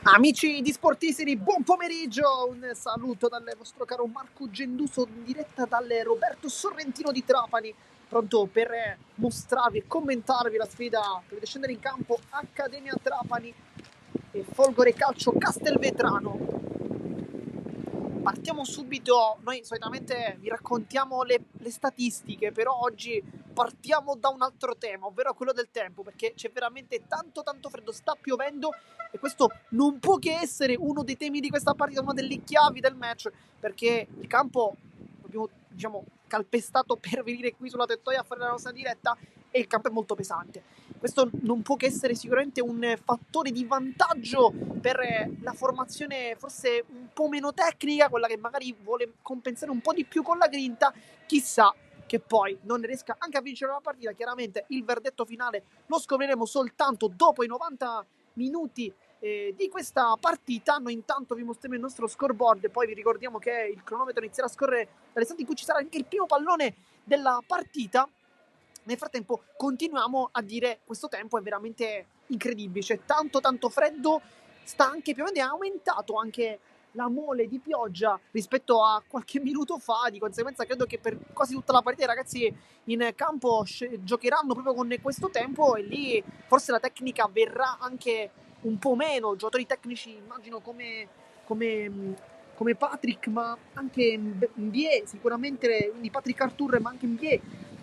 Amici di Sportissimi, buon pomeriggio, un saluto dal vostro caro Marco Genduso in diretta dal Roberto Sorrentino di Trapani, pronto per mostrarvi e commentarvi la sfida che vede scendere in campo Accademia Trapani e Folgore Calcio Castelvetrano. Partiamo subito, noi solitamente vi raccontiamo le statistiche, però oggi partiamo da un altro tema, ovvero quello del tempo, perché c'è veramente tanto freddo, sta piovendo e questo non può che essere uno dei temi di questa partita, una delle chiavi del match, perché il campo l'abbiamo, diciamo, calpestato per venire qui sulla tettoia a fare la nostra diretta e il campo è molto pesante. Questo non può che essere sicuramente un fattore di vantaggio per la formazione forse un po' meno tecnica, quella che magari vuole compensare un po' di più con la grinta, chissà che poi non riesca anche a vincere la partita. Chiaramente il verdetto finale lo scopriremo soltanto dopo i 90 minuti di questa partita. Noi intanto vi mostriamo il nostro scoreboard e poi vi ricordiamo che il cronometro inizierà a scorrere dall'istante in cui ci sarà anche il primo pallone della partita. Nel frattempo continuiamo a dire questo tempo è veramente incredibile, c'è tanto freddo, sta anche piovendo, è aumentato anche la mole di pioggia rispetto a qualche minuto fa, di conseguenza credo che per quasi tutta la partita i ragazzi in campo giocheranno proprio con questo tempo e lì forse la tecnica verrà anche un po' meno, giocatori tecnici immagino come Patrick, ma anche Mbie, sicuramente, quindi Patrick Artur, ma anche Mbie,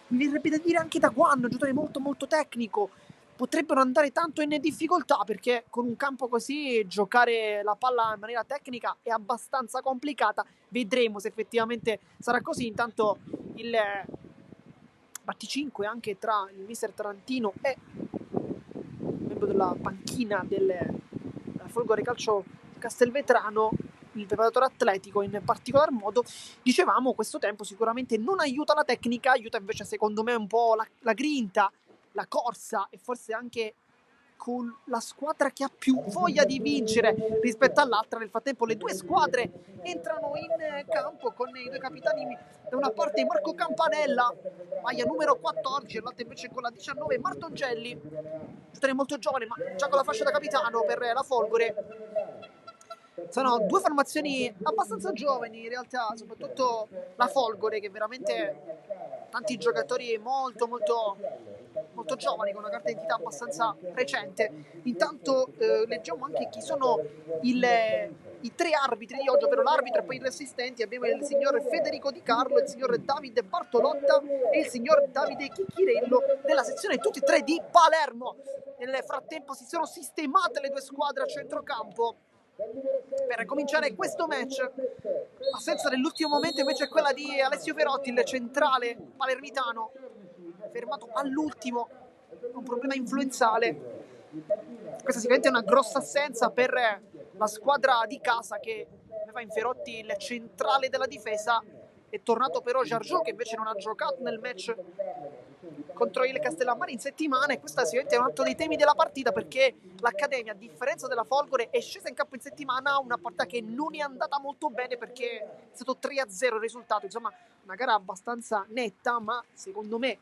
mi verrebbe da dire anche da Guan, un giocatore molto tecnico, potrebbero andare tanto in difficoltà perché con un campo così giocare la palla in maniera tecnica è abbastanza complicata. Vedremo se effettivamente sarà così. Intanto il batticinque anche tra il mister Tarantino e il membro della panchina del Folgore Calcio Castelvetrano, il preparatore atletico in particolar modo. Dicevamo, questo tempo sicuramente non aiuta la tecnica, aiuta invece secondo me un po' la grinta, la corsa e forse anche con la squadra che ha più voglia di vincere rispetto all'altra. Nel frattempo le due squadre entrano in campo con i due capitani, da una parte Marco Campanella, maglia numero 14, e l'altra invece con la 19 Martoncelli, giocatore molto giovane ma già con la fascia da capitano per la Folgore. Sono due formazioni abbastanza giovani in realtà, soprattutto la Folgore che veramente tanti giocatori molto giovani con una carta d'identità abbastanza recente. Intanto leggiamo anche chi sono i tre arbitri di oggi, ovvero l'arbitro e poi i due assistenti. Abbiamo il signor Federico Di Carlo, il signor Davide Bartolotta e il signor Davide Chicchirello della sezione tutti e tre di Palermo. Nel frattempo si sono sistemate le due squadre a centrocampo per cominciare questo match. L'assenza dell'ultimo momento invece è quella di Alessio Perotti, il centrale palermitano, fermato all'ultimo, un problema influenzale. Questa sicuramente è una grossa assenza per la squadra di casa che aveva in Ferotti il centrale della difesa. È tornato però Jargeau che invece non ha giocato nel match contro il Castellammare in settimana, e questo sicuramente è un altro dei temi della partita perché l'Accademia, a differenza della Folgore, è scesa in campo in settimana, una partita che non è andata molto bene perché è stato 3-0 il risultato, insomma una gara abbastanza netta, ma secondo me,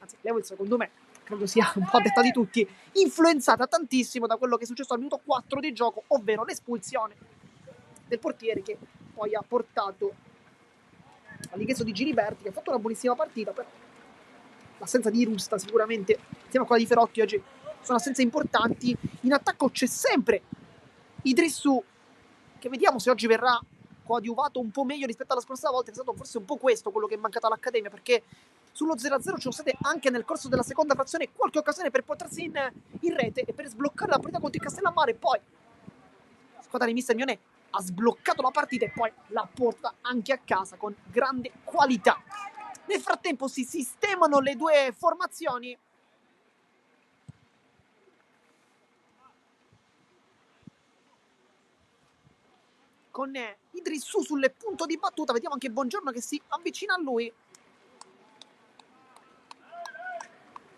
anzi levo il secondo me, credo sia un po' a detta di tutti, influenzata tantissimo da quello che è successo al minuto 4 di gioco, ovvero l'espulsione del portiere che poi ha portato all'ingresso di Giliberti, che ha fatto una buonissima partita, però l'assenza di Rusta sicuramente, insieme a quella di Ferotti oggi, sono assenze importanti. In attacco c'è sempre Idrissou, che vediamo se oggi verrà coadiuvato un po' meglio rispetto alla scorsa volta. È stato forse un po' questo quello che è mancato all'Accademia, perché sullo 0-0 ci sono state anche nel corso della seconda frazione qualche occasione per portarsi in rete e per sbloccare la partita contro il Castellammare. Poi la squadra di mister Mionè ha sbloccato la partita e poi la porta anche a casa con grande qualità. Nel frattempo si sistemano le due formazioni. Con Idrissou sul punto di battuta, vediamo anche Buongiorno che si avvicina a lui.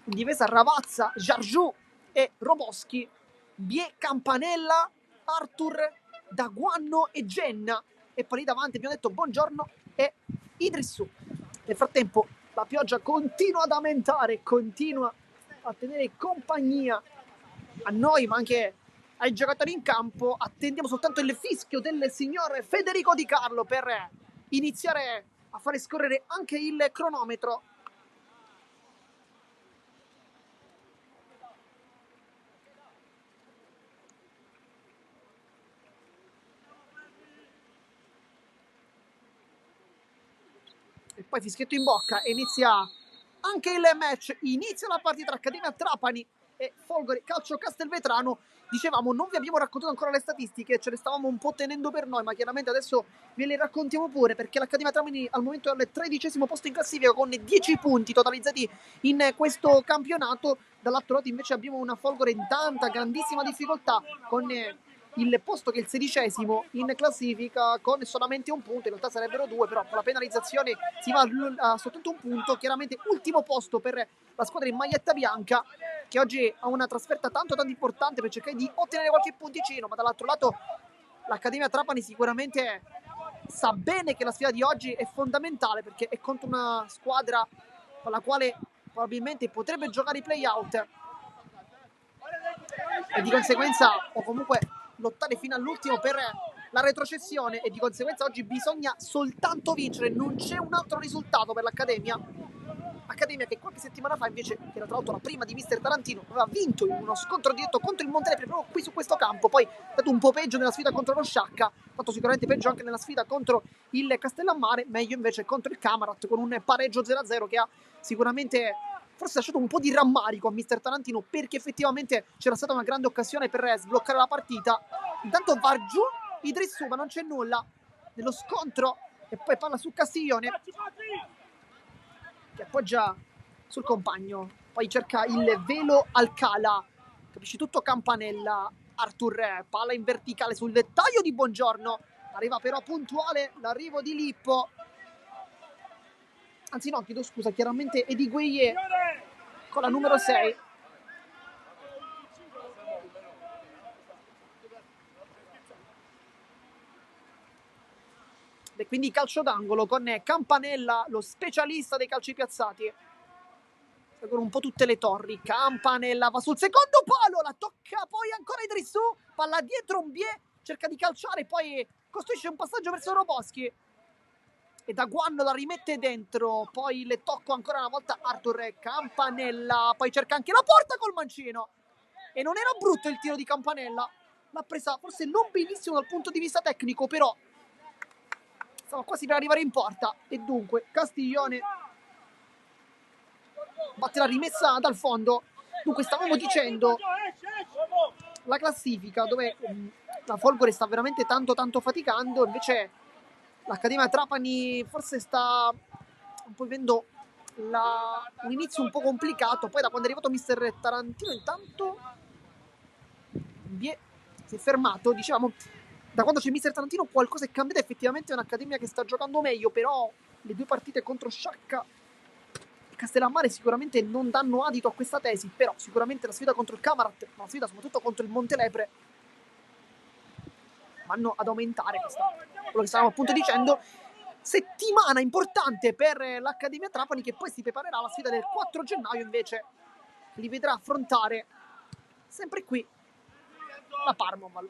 In difesa Ravazza, Jargeau e Roboschi, Bie, Campanella, Arthur, Daguanno e Genna. E poi lì davanti abbiamo detto Buongiorno e Idrissou. Nel frattempo la pioggia continua ad aumentare, continua a tenere compagnia a noi ma anche ai giocatori in campo. Attendiamo soltanto il fischio del signor Federico Di Carlo per iniziare a fare scorrere anche il cronometro. E poi fischietto in bocca e inizia anche il match. Inizia la partita tra Accademia Trapani e Folgore Calcio Castelvetrano. Dicevamo, non vi abbiamo raccontato ancora le statistiche, ce le stavamo un po' tenendo per noi, ma chiaramente adesso ve le raccontiamo pure, perché l'Accademia Trapani al momento è al 13° posto in classifica con 10 punti totalizzati in questo campionato. Dall'altro lato invece abbiamo una Folgore in tanta, grandissima difficoltà con il posto che è il 16° in classifica con solamente un punto. In realtà sarebbero due, però con la penalizzazione si va a soltanto un punto. Chiaramente ultimo posto per la squadra in maglietta bianca, che oggi ha una trasferta tanto importante per cercare di ottenere qualche punticino, ma dall'altro lato l'Accademia Trapani sicuramente sa bene che la sfida di oggi è fondamentale, perché è contro una squadra con la quale probabilmente potrebbe giocare i play-out e di conseguenza, o comunque lottare fino all'ultimo per la retrocessione, e di conseguenza oggi bisogna soltanto vincere, non c'è un altro risultato per l'Accademia che qualche settimana fa invece, che era tra l'altro la prima di Mister Tarantino, aveva vinto in uno scontro diretto contro il Montelepre proprio qui su questo campo. Poi è stato un po' peggio nella sfida contro lo Sciacca, fatto sicuramente peggio anche nella sfida contro il Castellammare, meglio invece contro il Camarat con un pareggio 0-0 che ha sicuramente forse lasciato un po' di rammarico a Mister Tarantino, perché effettivamente c'era stata una grande occasione per sbloccare la partita. Intanto va giù Idrissou, ma non c'è nulla nello scontro, e poi palla su Castiglione che appoggia sul compagno, poi cerca il velo Alcala, capisci tutto Campanella. Arthur, palla in verticale sul dettaglio di Buongiorno, arriva però puntuale l'arrivo di Lippo, anzi no, chiedo scusa, chiaramente Edigueye con la numero 6. E quindi calcio d'angolo con Campanella, lo specialista dei calci piazzati. Con un po' tutte le torri. Campanella va sul secondo palo, la tocca poi ancora Idrissou, palla dietro Mbie, cerca di calciare, poi costruisce un passaggio verso Roboschi e da Guanno la rimette dentro, poi le tocco ancora una volta Arthur. Campanella, poi cerca anche la porta col mancino, e non era brutto il tiro di Campanella, l'ha presa forse non benissimo dal punto di vista tecnico, però stava quasi per arrivare in porta. E dunque Castiglione batte la rimessa dal fondo. Dunque stavamo dicendo la classifica dove la Folgore sta veramente tanto faticando, invece l'Accademia Trapani forse sta un po' vivendo un inizio un po' complicato. Poi da quando è arrivato Mister Tarantino intanto si è fermato, diciamo, da quando c'è Mister Tarantino qualcosa è cambiato, effettivamente è un'Accademia che sta giocando meglio, però le due partite contro Sciacca e Castellammare sicuramente non danno adito a questa tesi, però sicuramente la sfida contro il Camarat, la sfida soprattutto contro il Montelepre, vanno ad aumentare quello che stavamo appunto dicendo. Settimana importante per l'Accademia Trapani, che poi si preparerà alla sfida del 4 gennaio invece, li vedrà affrontare sempre qui la Parmoval.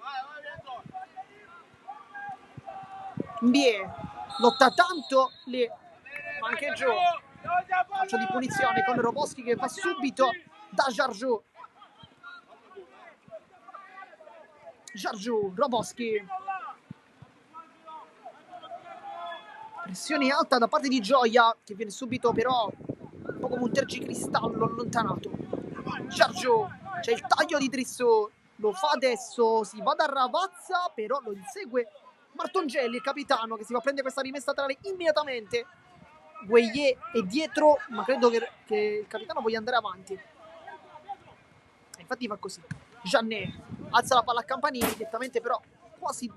Mbie lotta tanto lì, ma anche giù, calcio di punizione con Roboschi che va subito da Jargiu. Roboschi, pressione alta da parte di Gioia, che viene subito però un po' come un tergicristallo allontanato. Jargiu, c'è il taglio di Idrissou, lo fa adesso, si va da Ravazza, però lo insegue Martongelli, il capitano, che si va a prendere questa rimessa laterale immediatamente. Gueye è dietro, ma credo che il capitano voglia andare avanti, infatti fa così. Giannet alza la palla a Campanini, direttamente però quasi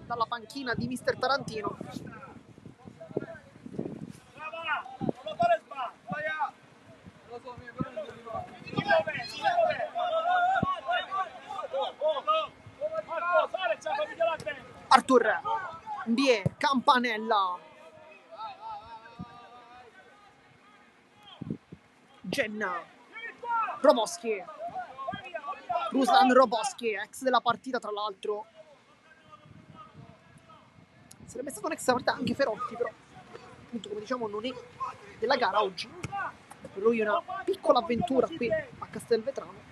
dalla panchina di Mister Tarantino. Arthur, Mbie, Campanella, Genna, Roboschi, Ruslan Roboski, ex della partita tra l'altro. Sarebbe stato un ex della partita anche Ferotti, però appunto come diciamo non è della gara oggi. Per lui è una piccola avventura qui a Castelvetrano.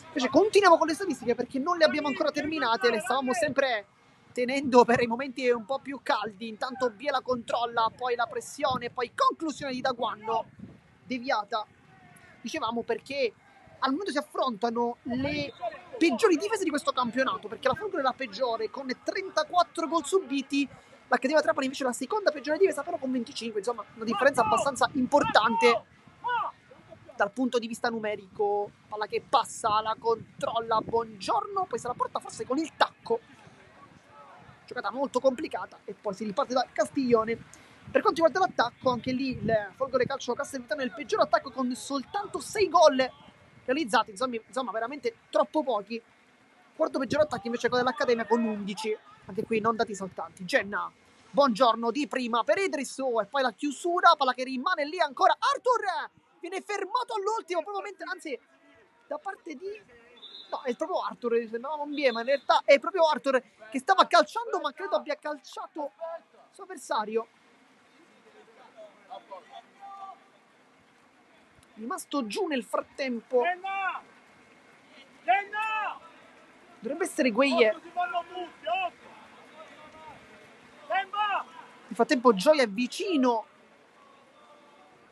Invece continuiamo con le statistiche perché non le abbiamo ancora terminate, le stavamo sempre tenendo per i momenti un po' più caldi. Intanto Biela controlla, poi la pressione, poi conclusione di Daguanno deviata. Dicevamo perché al momento si affrontano le peggiori difese di questo campionato, perché la Folgore è la peggiore con 34 gol subiti, l'Accademia Trapani invece è la seconda peggiore difesa però con 25, insomma una differenza abbastanza importante dal punto di vista numerico. Palla che passa, la controlla Buongiorno, poi se la porta forse con il tacco, giocata molto complicata, e poi si riparte da Castiglione. Per quanto riguarda l'attacco, anche lì il Folgore Calcio Castelvetrano è il peggior attacco con soltanto 6 gol realizzati, insomma veramente troppo pochi. Quarto peggior attacco invece quello dell'Accademia con 11, anche qui non dati saltanti. Genna, Buongiorno di prima per Idrisso e poi la chiusura, palla che rimane lì ancora. Arthur viene fermato all'ultimo, probabilmente, anzi da parte di... no, è proprio Arthur, sembrava un bie, ma in realtà è proprio Arthur che stava calciando, ma credo abbia calciato il suo avversario. Rimasto giù nel frattempo. Dovrebbe essere Gueye. Nel frattempo Gioia è vicino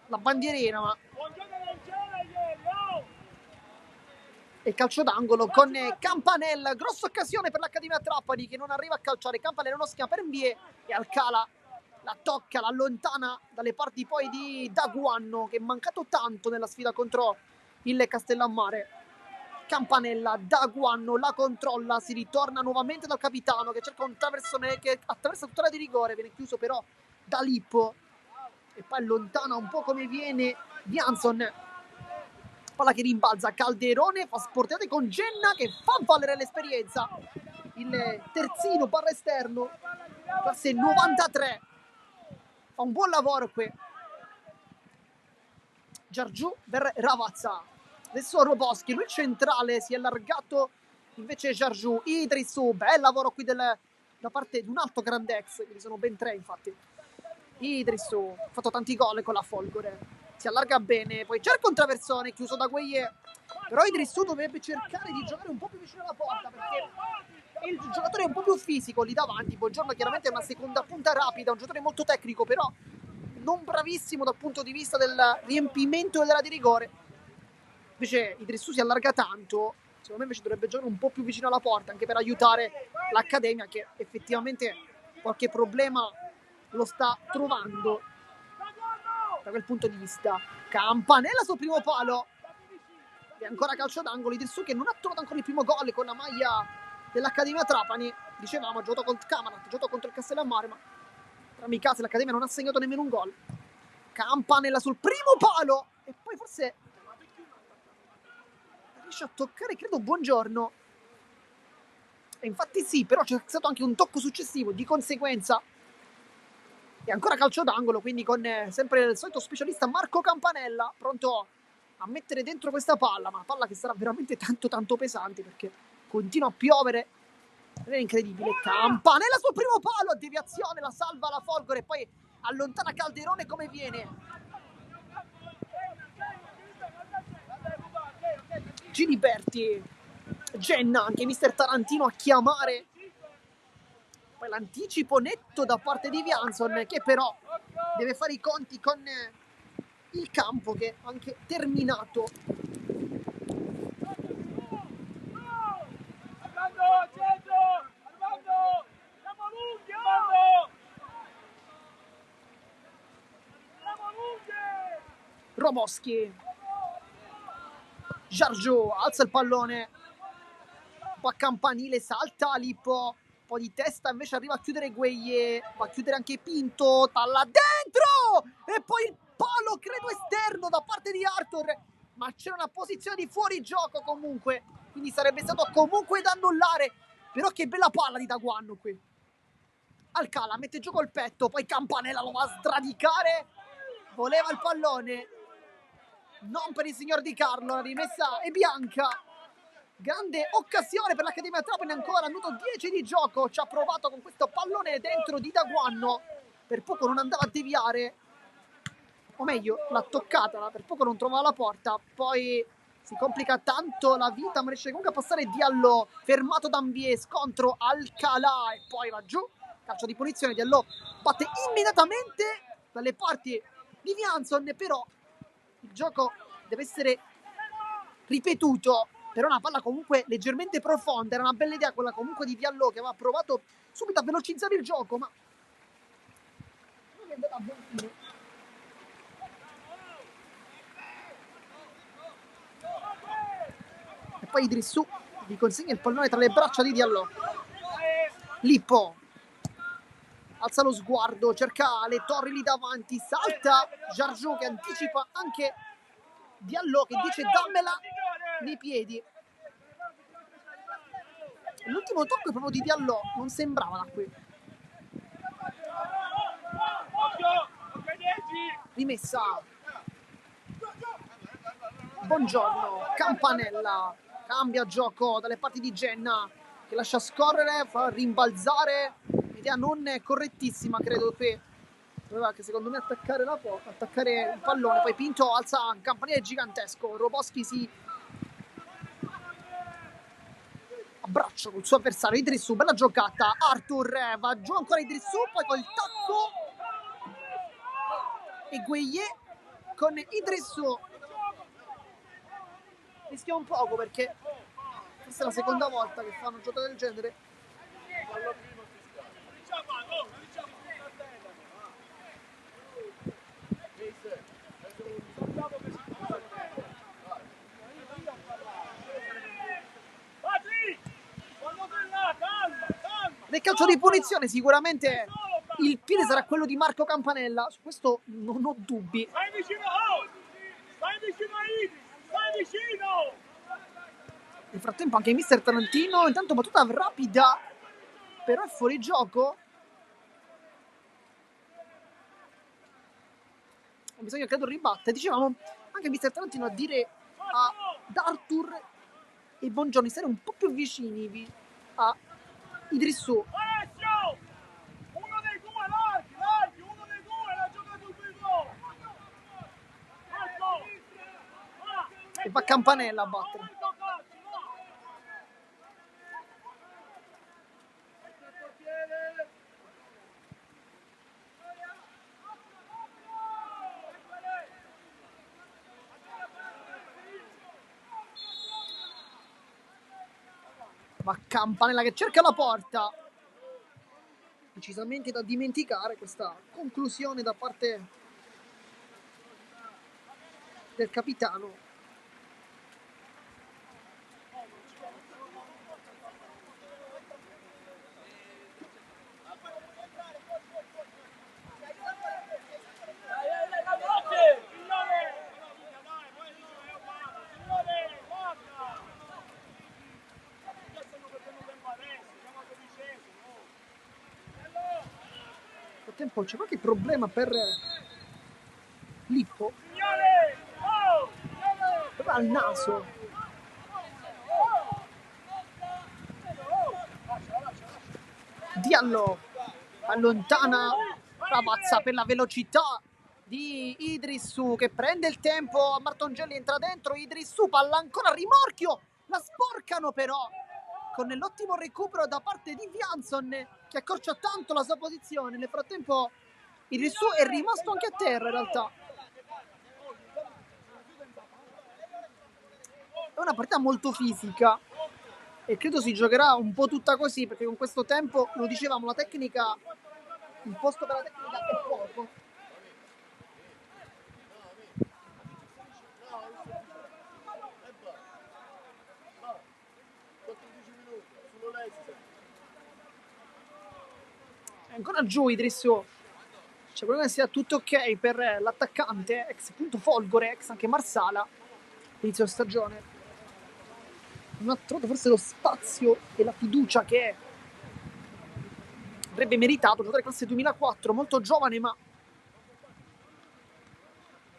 la bandierina, ma e calcio d'angolo con Campanella. Grossa occasione per l'Accademia Trapani che non arriva a calciare. Campanella uno schia per Mbie e Alcala la tocca, la allontana dalle parti poi di Daguanno, che è mancato tanto nella sfida contro il Castellammare. Campanella, Daguanno la controlla, si ritorna nuovamente dal capitano che cerca un traversone che attraversa tutta l'area di rigore, viene chiuso però da Lippo e poi allontana un po' come viene Jansson. Palla che rimbalza, Calderone fa sportate con Genna che fa valere l'esperienza. Il terzino barra esterno, classe 93, fa un buon lavoro qui. Giargiù per Ravazza. Adesso Roboski, lui centrale, si è allargato invece Giargiù. Idrisu, bel lavoro qui da parte di un altro grande ex, quindi sono ben 3 infatti. Idrisu, ha fatto tanti gol con la Folgore. Si allarga bene, poi cerca un traversone chiuso da Gueye. Però Idrisu dovrebbe cercare di giocare un po' più vicino alla porta perché il giocatore è un po' più fisico lì davanti. Buongiorno chiaramente è una seconda punta rapida, un giocatore molto tecnico, però non bravissimo dal punto di vista del riempimento dell'area di rigore. Invece Idrisu si allarga tanto, secondo me invece dovrebbe giocare un po' più vicino alla porta anche per aiutare l'Accademia che effettivamente qualche problema lo sta trovando da quel punto di vista. Campanella sul primo palo e ancora calcio d'angolo. Idrisu che non ha trovato ancora il primo gol con la maglia dell'Accademia Trapani, dicevamo ha giocato contro Camanat, ha giocato contro il Castellammare, ma tra amici casi l'Accademia non ha segnato nemmeno un gol. Campanella sul primo palo e poi forse riesce a toccare credo Buongiorno, e infatti sì, però c'è stato anche un tocco successivo, di conseguenza è ancora calcio d'angolo, quindi con sempre il solito specialista Marco Campanella pronto a mettere dentro questa palla, ma palla che sarà veramente tanto pesante perché continua a piovere. È incredibile. Campanella sul primo palo, deviazione, la salva la Folgore e poi allontana Calderone come viene. Giliberti, Genna, anche mister Tarantino a chiamare. Poi l'anticipo netto da parte di Jansson che però deve fare i conti con il campo che è anche terminato. Roboski, Giargiù alza il pallone, poi Campanile salta Lippo, un po' di testa invece arriva a chiudere Gueye, va a chiudere anche Pinto, talla dentro e poi il palo credo esterno da parte di Arthur, ma c'era una posizione di fuorigioco comunque, quindi sarebbe stato comunque da annullare. Però che bella palla di Daguanno qui. Alcala mette giù col petto, poi Campanella lo va a sradicare, voleva il pallone, non per il signor Di Carlo, la rimessa è bianca. grande occasione per l'Accademia Trapani ancora, minuto 10 di gioco, ci ha provato con questo pallone dentro di Daguanno, per poco non andava a deviare, o meglio l'ha toccata, per poco non trovava la porta, poi si complica tanto la vita, ma riesce comunque a passare Diallo, fermato da Ambie, scontro Alcalà e poi va giù, calcio di punizione, Diallo batte immediatamente dalle parti di Vianson, però il gioco deve essere ripetuto, per una palla comunque leggermente profonda, era una bella idea quella comunque di Diallo che aveva provato subito a velocizzare il gioco, ma non è andata a buon fine. E poi Idrissou gli consegna il pallone tra le braccia di Diallo. Lippo alza lo sguardo, cerca le torri lì davanti, salta Jargeau che anticipa anche Diallo che dice dammela nei piedi. L'ultimo tocco è proprio di Diallo, non sembrava da qui. Rimessa. Buongiorno, Campanella cambia gioco dalle parti di Genna che lascia scorrere, fa rimbalzare, idea non correttissima credo che doveva che secondo me attaccare il pallone, poi Pinto alza un campanile gigantesco, Roboschi si abbraccia col suo avversario Idrissou, bella giocata, Arthur va giù ancora Idrissou, poi col tacco e Gueye con Idrissou. Rischia un poco perché questa è la seconda volta che fanno una giocata del genere. Nel calcio di punizione sicuramente il piede sarà quello di Marco Campanella, su questo non ho dubbi. Stai vicino a Idris, stai vicino! Nel frattempo anche mister Tarantino, intanto battuta rapida, però è fuori gioco. Bisogna credo ribatte. Dicevamo anche mister Tarantino a dire ad Arthur e Bongiorno di stare un po' più vicini a Idrissou. Alessio! Uno dei due, larghi, uno dei due, l'ha giocato subito! E va Campanella a battere. Va Campanella che cerca la porta. Decisamente da dimenticare questa conclusione da parte del capitano. Tempo c'è qualche problema per Lippo, proprio al naso. Diallo allontana Ravazza per la velocità di Idrissou che prende il tempo, Martongelli entra dentro, Idrissou palla ancora a rimorchio, la sporcano però con l'ottimo recupero da parte di Vianson che accorcia tanto la sua posizione. Nel frattempo Idrissou è rimasto anche a terra in realtà. È una partita molto fisica e credo si giocherà un po' tutta così perché con questo tempo, lo dicevamo, la tecnica, il posto per la tecnica è poco. È ancora giù Idrissou. C'è quello che sia tutto ok per l'attaccante, ex appunto Folgore, ex anche Marsala, inizio stagione. Non ha trovato forse lo spazio e la fiducia che avrebbe meritato, giocatore classe 2004, molto giovane ma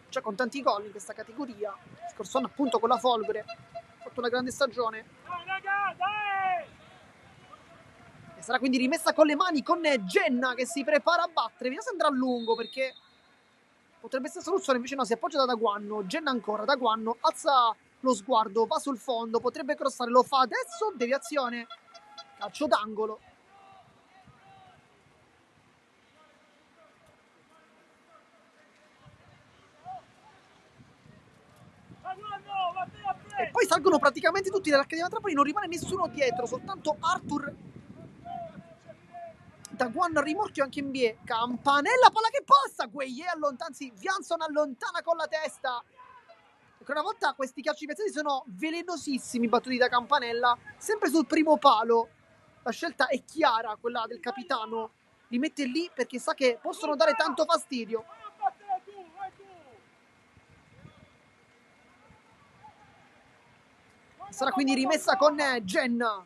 già con tanti gol in questa categoria. Scorso anno appunto con la Folgore ha fatto una grande stagione. raga, dai! E sarà quindi rimessa con le mani con Genna che si prepara a battere. Vediamo se andrà a lungo perché potrebbe essere soluzione, invece no, si appoggia da Daguanno. Genna ancora, Daguanno alza lo sguardo, va sul fondo, potrebbe crossare, lo fa adesso, deviazione, calcio d'angolo. E poi salgono praticamente tutti dall'Accademia Trapani, non rimane nessuno dietro, soltanto Arthur. Daguanno a rimorchio anche in bie. Campanella, palla che passa, Gueye allontana, anzi Vianson allontana con la testa. Ancora una volta questi calci piazzati sono velenosissimi, battuti da Campanella, sempre sul primo palo. La scelta è chiara, quella del capitano, li mette lì perché sa che possono dare tanto fastidio. Sarà quindi rimessa con Genna.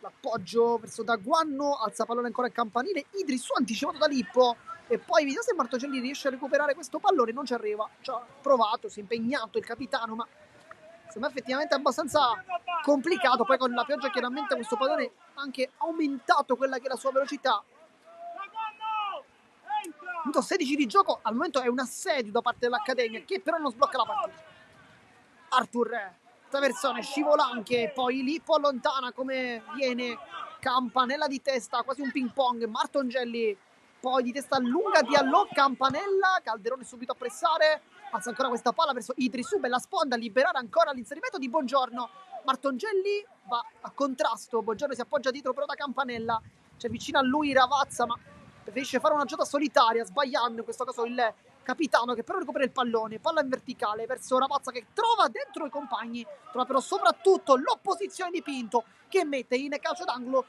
L'appoggio verso Daguanno, alza pallone ancora il campanile, Idris anticipato da Lippo. E poi vediamo se Martogelli riesce a recuperare questo pallone, non ci arriva. Ci ha provato, si è impegnato il capitano, ma sembra effettivamente abbastanza complicato. Poi con la pioggia chiaramente questo pallone ha anche aumentato quella che è la sua velocità. Minuto 16 di gioco, al momento è un assedio da parte dell'Accademia che però non sblocca la partita. Arthur, traversone, scivola anche, poi Lippo allontana come viene, Campanella di testa, quasi un ping pong, Martongelli poi di testa lunga, Diallo, Campanella, Calderone subito a pressare, alza ancora questa palla verso Idrisu, bella sponda, liberare ancora l'inserimento di Bongiorno, Martongelli va a contrasto, Bongiorno si appoggia dietro però da Campanella, c'è vicino a lui Ravazza ma preferisce fare una giocata solitaria, sbagliando in questo caso il capitano che però recupera il pallone, palla in verticale verso Ravazza che trova dentro i compagni, trova però soprattutto l'opposizione di Pinto che mette in calcio d'angolo.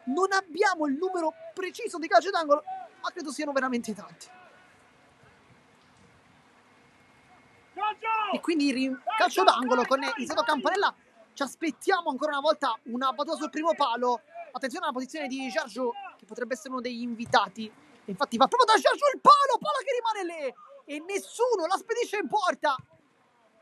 Non abbiamo il numero preciso di calcio d'angolo, ma credo siano veramente tanti. E quindi calcio d'angolo con Isato Campanella. Ci aspettiamo ancora una volta una battuta sul primo palo. Attenzione alla posizione di Giorgio, che potrebbe essere uno degli invitati. E infatti va proprio da Giorgio il palo, palla che rimane lì e nessuno la spedisce in porta.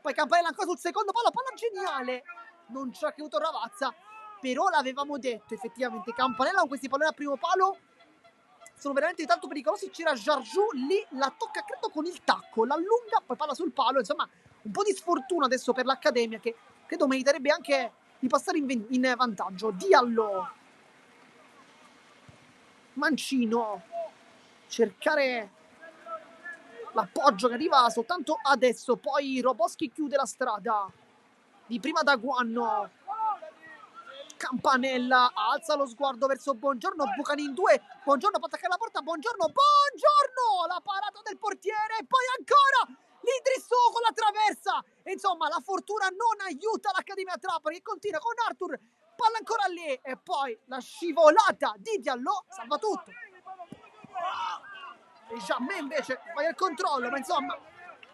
Poi Campanella ancora sul secondo palo, palla geniale. Non ci ha creduto Ravazza, però l'avevamo detto effettivamente. Campanella con questi palloni al primo palo sono veramente tanto pericolosi. C'era Giorgio lì, la tocca credo con il tacco, l'allunga, poi palla sul palo. Insomma, un po' di sfortuna adesso per l'Accademia che credo meriterebbe anche di passare in vantaggio. Diallo, Mancino, cercare l'appoggio che arriva soltanto adesso, poi Roboschi chiude la strada, di prima Daguanno, Campanella alza lo sguardo verso Bongiorno, bucano in due, Bongiorno può attaccare la porta, Bongiorno, la parata del portiere e poi ancora l'Idrisso con la traversa. E insomma la fortuna non aiuta l'Accademia Trapani che continua con Arthur, palla ancora lì e poi la scivolata di Diallo salva tutto. E Jammeh invece fa il controllo, ma insomma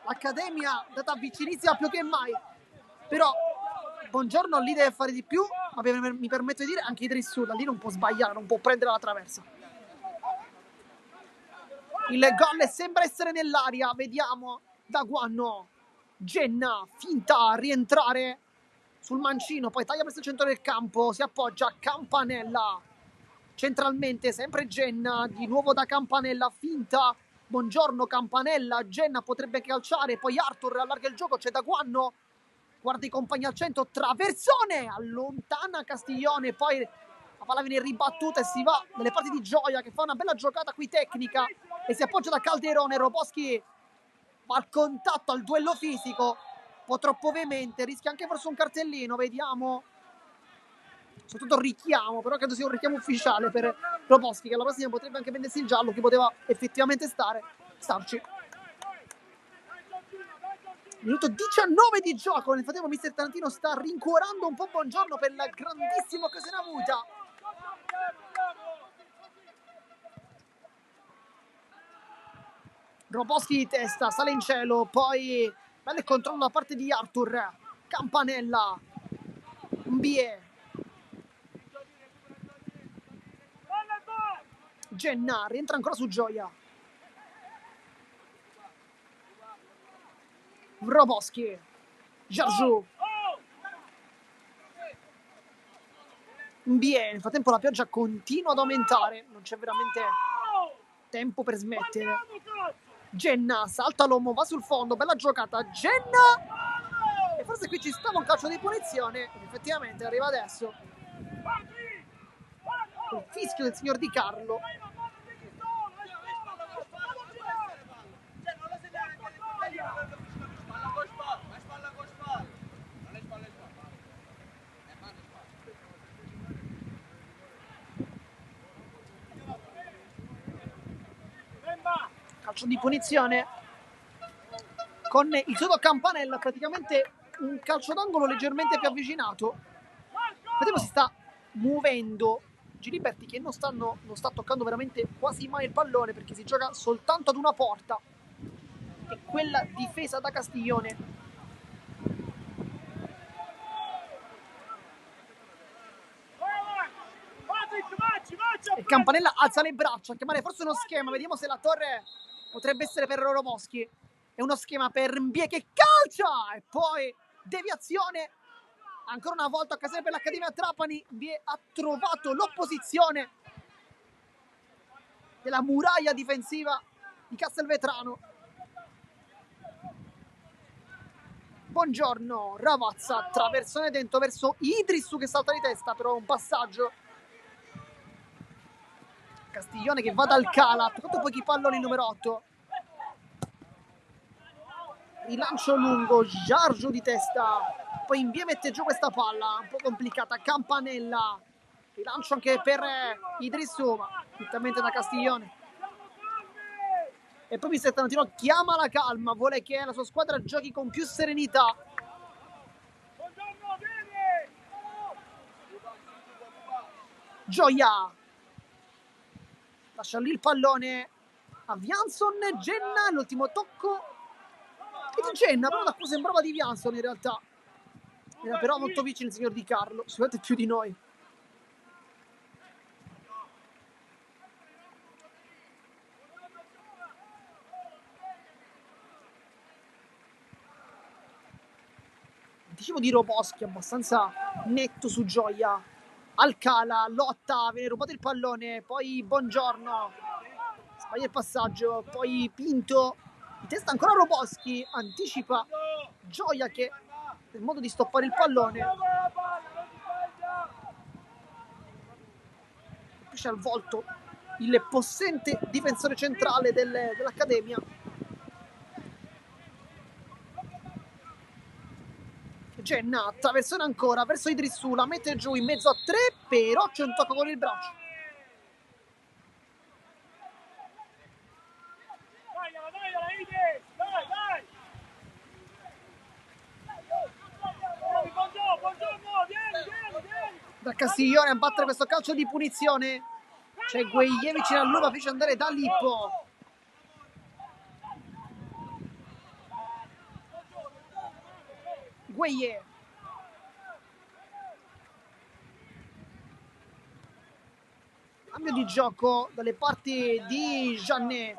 l'Accademia è andata vicinissima più che mai, però Bongiorno lì deve fare di più, ma mi permetto di dire anche Idrisu lì non può sbagliare, non può prendere la traversa. Il gol sembra essere nell'aria, vediamo Daguanno, Genna finta a rientrare sul mancino, poi taglia verso il centro del campo, si appoggia Campanella centralmente, sempre Genna, di nuovo da Campanella, finta Bongiorno, Campanella, Genna potrebbe calciare, poi Arthur allarga il gioco, c'è Daguanno, guarda i compagni al centro, traversone, allontana Castiglione, poi la palla viene ribattuta e si va nelle parti di Gioia che fa una bella giocata qui tecnica e si appoggia da Calderone. Roboschi va al contatto, al duello fisico, un po' troppo veemente, rischia anche forse un cartellino, vediamo, soprattutto richiamo, però credo sia un richiamo ufficiale per Roboschi che alla prossima potrebbe anche prendersi il giallo che poteva effettivamente starci. Minuto 19 di gioco, nel frattempo mister Tarantino sta rincuorando un po' Bongiorno per la grandissima occasione avuta. Roboschi di testa, sale in cielo, poi bello il controllo da parte di Arthur, Campanella, Mbie, Genna, rientra ancora su Gioia. Roboschi, Giorgio, Nel frattempo la pioggia continua ad aumentare, non c'è veramente tempo per smettere. Genna salta l'uomo, va sul fondo, bella giocata, Genna! E forse qui ci stava un calcio di punizione, ed effettivamente arriva adesso. Il fischio del signor Di Carlo. Calcio di punizione con il suo Campanella, praticamente un calcio d'angolo leggermente più avvicinato. Vediamo, si sta muovendo Giliberti, che non sta toccando veramente quasi mai il pallone, perché si gioca soltanto ad una porta, e quella difesa da Castiglione. E Campanella alza le braccia a chiamare forse uno schema. Vediamo se la torre potrebbe essere per Roboschi. È uno schema per Mbie che calcia, e poi deviazione ancora una volta, occasione per l'Accademia Trapani. Mbie ha trovato l'opposizione della muraglia difensiva di Castelvetrano. Buongiorno, Ravazza, traversone dentro verso Idrissu che salta di testa, però un passaggio. Castiglione che va dal Cala, ha toccato pochi palloni il numero 8. Rilancio lungo, Giargio di testa, poi Mbie mette giù questa palla, un po' complicata, Campanella. Rilancio anche per Idrissu, ma direttamente da Castiglione. E poi Mister Tarantino chiama la calma, vuole che la sua squadra giochi con più serenità. Gioia lascia lì il pallone a Vianson, Genna, l'ultimo tocco e di Genna, però da cui sembrava di Vianson in realtà. Era però molto vicino il signor Di Carlo, sicuramente più di noi. Anticipo di Roboschi abbastanza netto su Gioia. Alcala lotta, viene rubato il pallone, poi Buongiorno sbaglia il passaggio, poi Pinto di testa ancora Roboschi, anticipa Gioia che nel modo di stoppare il pallone colpisce al volto il possente difensore centrale dell'Accademia. Genna, traversone ancora verso Idrissu, la mette giù in mezzo a 3, però c'è un tocco con il braccio. Da Castiglione a battere questo calcio di punizione c'è Guejevic in allora, fece andare da Lippo. Gueye cambio di gioco dalle parti di Jeannet,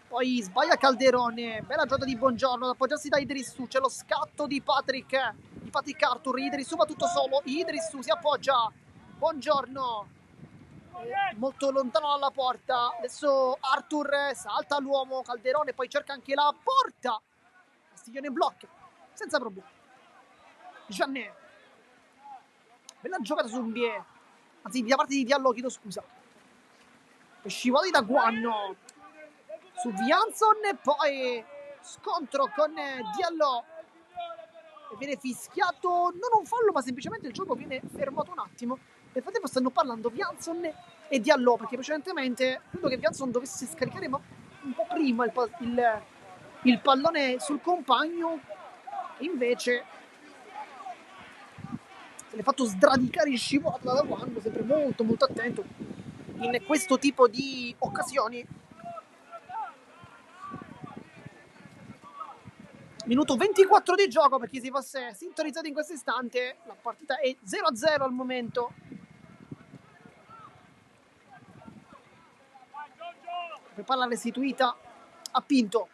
poi sbaglia Calderone, bella giocata di Buongiorno ad appoggiarsi da Idrissu, c'è lo scatto di Patrick Arthur, Idrissu va tutto solo, Idrissu si appoggia, Buongiorno molto lontano dalla porta, adesso Arthur salta l'uomo, Calderone poi cerca anche la porta, Castiglione blocca senza problemi. Jeannet, bella giocata su Mbie, anzi da parte di Diallo, chiedo scusa, scivoli da Guanno su Vianson, e poi scontro con Diallo e viene fischiato non un fallo ma semplicemente il gioco viene fermato un attimo. Nel frattempo stanno parlando Vianson e Diallo, perché precedentemente credo che Vianson dovesse scaricare un po' prima il pallone sul compagno, invece se l'è fatto sradicare in scivolata da Guanno, sempre molto molto attento in questo tipo di occasioni. Minuto 24 di gioco, per chi si fosse sintonizzato in questo istante, la partita è 0-0 al momento. Per palla restituita a Pinto.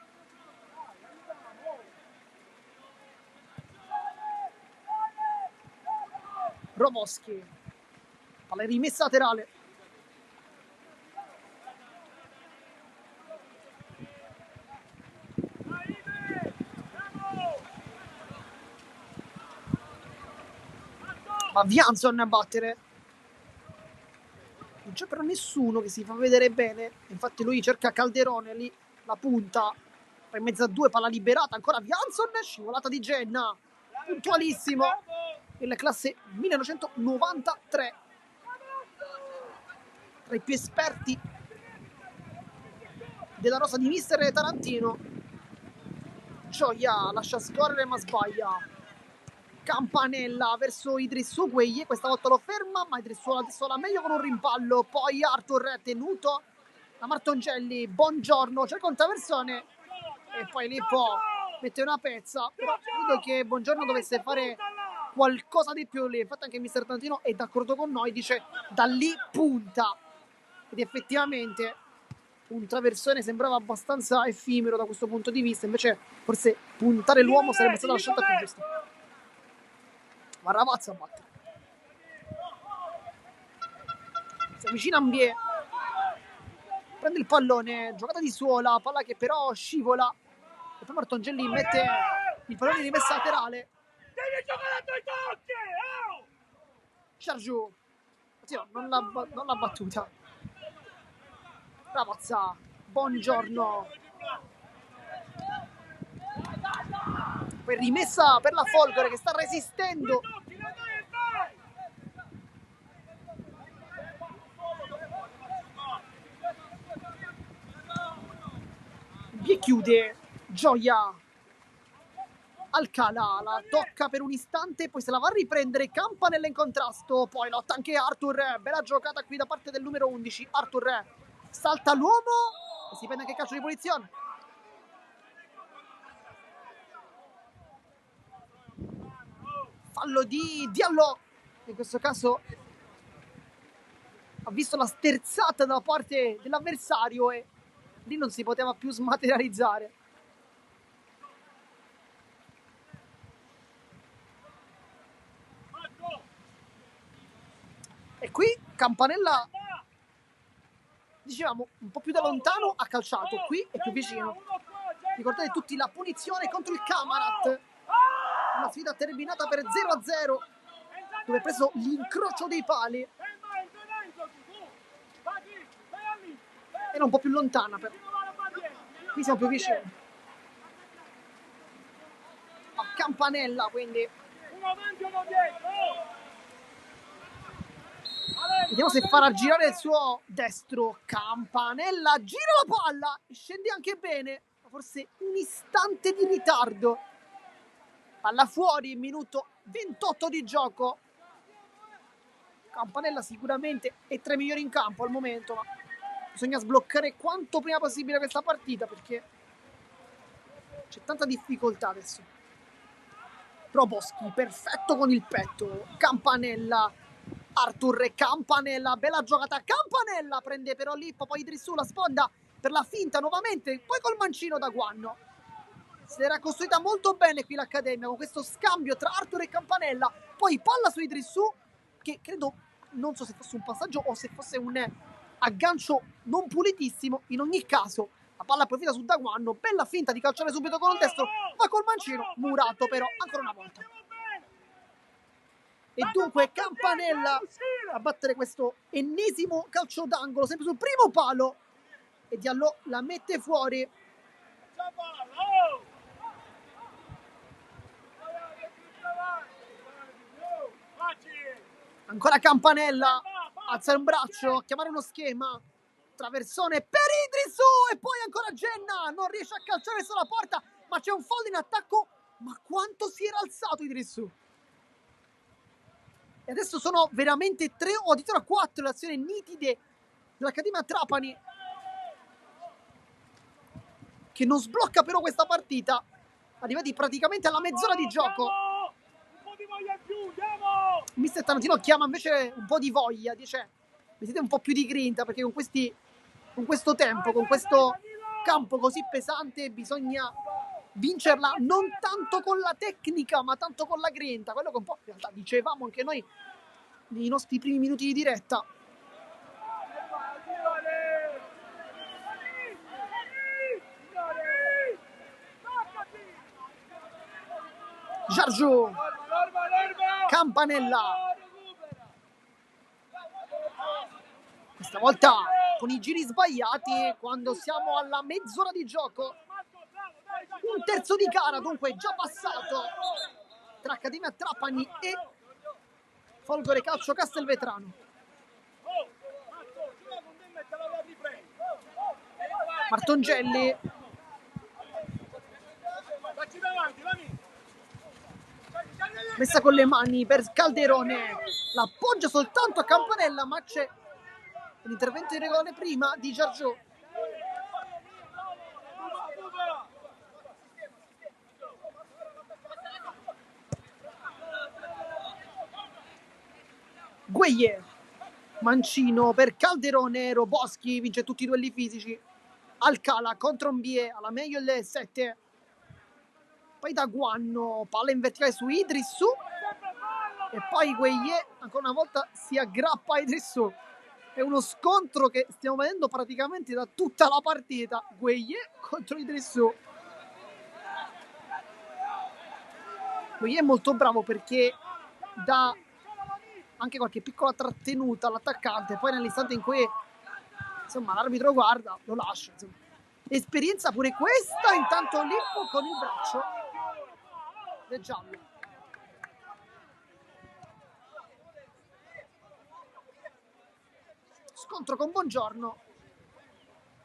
Roboschi Palla rimessa laterale. Va Vianson a battere. Non c'è però nessuno che si fa vedere bene. Infatti lui cerca Calderone lì, la punta. In mezzo a due, palla liberata. Ancora Vianson, scivolata di Genna. Puntualissimo. Il classe 1993. Tra i più esperti della rosa di mister Tarantino. Gioia lascia scorrere ma sbaglia. Campanella verso Idrissou Gueye, questa volta lo ferma, ma Idrissou adesso la meglio con un rimpallo. Poi Arthur tenuto da Martongelli. Buongiorno, c'è il contaversone e poi Lippo mette una pezza. Però credo che Buongiorno dovesse fare qualcosa di più lì. Infatti anche mister Tarantino è d'accordo con noi, dice da lì punta. Ed effettivamente un traversone sembrava abbastanza effimero da questo punto di vista, invece forse puntare l'uomo sarebbe stata la scelta più giusta. Ma Ravazza a battere. Si avvicina Ambie. Prende il pallone, giocata di suola, palla che però scivola. E poi Martongelli mette il pallone di rimessa laterale. Devi giocare a due tocchi! Sergio. Non l'ha battuta. Ravazza. Buongiorno. Poi rimessa per la Folgore che sta resistendo. Bie chiude. Gioia. Alcala la tocca per un istante, poi se la va a riprendere. Campanella in contrasto, poi lotta anche Arthur. Bella giocata qui da parte del numero 11. Arthur salta l'uomo e si prende anche calcio di punizione. Fallo di Diallo, in questo caso ha visto la sterzata da parte dell'avversario e lì non si poteva più smaterializzare. E qui Campanella, dicevamo, un po' più da lontano ha calciato, qui è più vicino. Ricordate tutti la punizione contro il Camarat, una sfida terminata per 0-0, dove ha preso l'incrocio dei pali. Era un po' più lontana, però qui siamo più vicini. A Campanella, quindi Uno avanti, uno dietro! vediamo se farà girare il suo destro. Campanella gira la palla e scende anche bene, ma forse un istante di ritardo. Palla fuori, minuto 28 di gioco. Campanella sicuramente è tra i migliori in campo al momento, ma bisogna sbloccare quanto prima possibile questa partita perché c'è tanta difficoltà adesso. Proboschi, perfetto con il petto. Campanella, Arthur e Campanella, bella giocata. Campanella prende però Lippo, poi Idrissou la sponda per la finta nuovamente, poi col mancino da Guanno. Si era costruita molto bene qui l'Accademia con questo scambio tra Arthur e Campanella. Poi palla su Idrissou, che credo, non so se fosse un passaggio o se fosse un aggancio non pulitissimo. In ogni caso la palla approfitta su Daguanno, bella finta di calciare subito con il destro, va col mancino, murato però ancora una volta. E dunque Campanella a battere questo ennesimo calcio d'angolo, sempre sul primo palo, e Diallo la mette fuori. Ancora Campanella, alza un braccio, chiamare uno schema, traversone per Idrissou e poi ancora Genna, non riesce a calciare sulla porta, ma c'è un fallo in attacco. Ma quanto si era alzato Idrissou! E adesso sono veramente 3 o addirittura 4 le azioni nitide dell'Accademia Trapani, che non sblocca però questa partita, arrivati praticamente alla mezz'ora di gioco. Mister Tarantino chiama invece un po' di voglia, dice mettete un po' più di grinta perché con questo tempo, con questo campo così pesante bisogna vincerla non tanto con la tecnica ma tanto con la grinta, quello che un po' in realtà dicevamo anche noi nei nostri primi minuti di diretta. Giorgio, Campanella, questa volta con i giri sbagliati quando siamo alla mezz'ora di gioco. Un terzo di gara dunque già passato tra Accademia Trapani e Folgore Calcio Castelvetrano. Martongelli, messa con le mani per Calderone, l'appoggia soltanto a Campanella, ma c'è un intervento di regole prima di Giorgio. Gueye, mancino per Calderone, Roboschi vince tutti i duelli fisici. Alcala contro Mbie, alla meglio il 7. Poi da Guanno, palla in verticale su Idrissu. E poi Gueye ancora una volta si aggrappa a Idrissu. È uno scontro che stiamo vedendo praticamente da tutta la partita. Gueye contro Idrissu. Gueye è molto bravo perché dà anche qualche piccola trattenuta all'attaccante, poi nell'istante in cui insomma l'arbitro guarda lo lascia, insomma. Esperienza pure questa. Intanto Lippo con il braccio del giallo. Scontro con Buongiorno,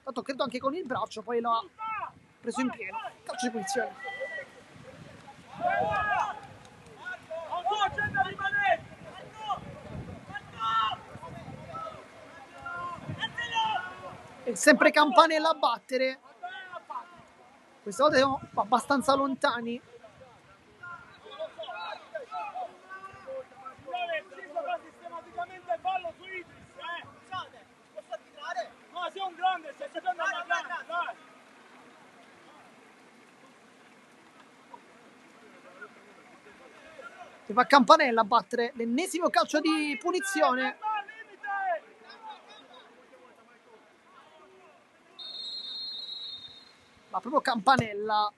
tanto credo anche con il braccio, poi l'ha preso in pieno. Calcio di punizione. E sempre Campanella a battere. Questa volta siamo abbastanza lontani. Sistematicamente fallo su Idris, posso attirare? No, sei un grande, stai giocando a Magana, dai. Si fa Campanella a battere l'ennesimo calcio di punizione. Ma proprio Campanella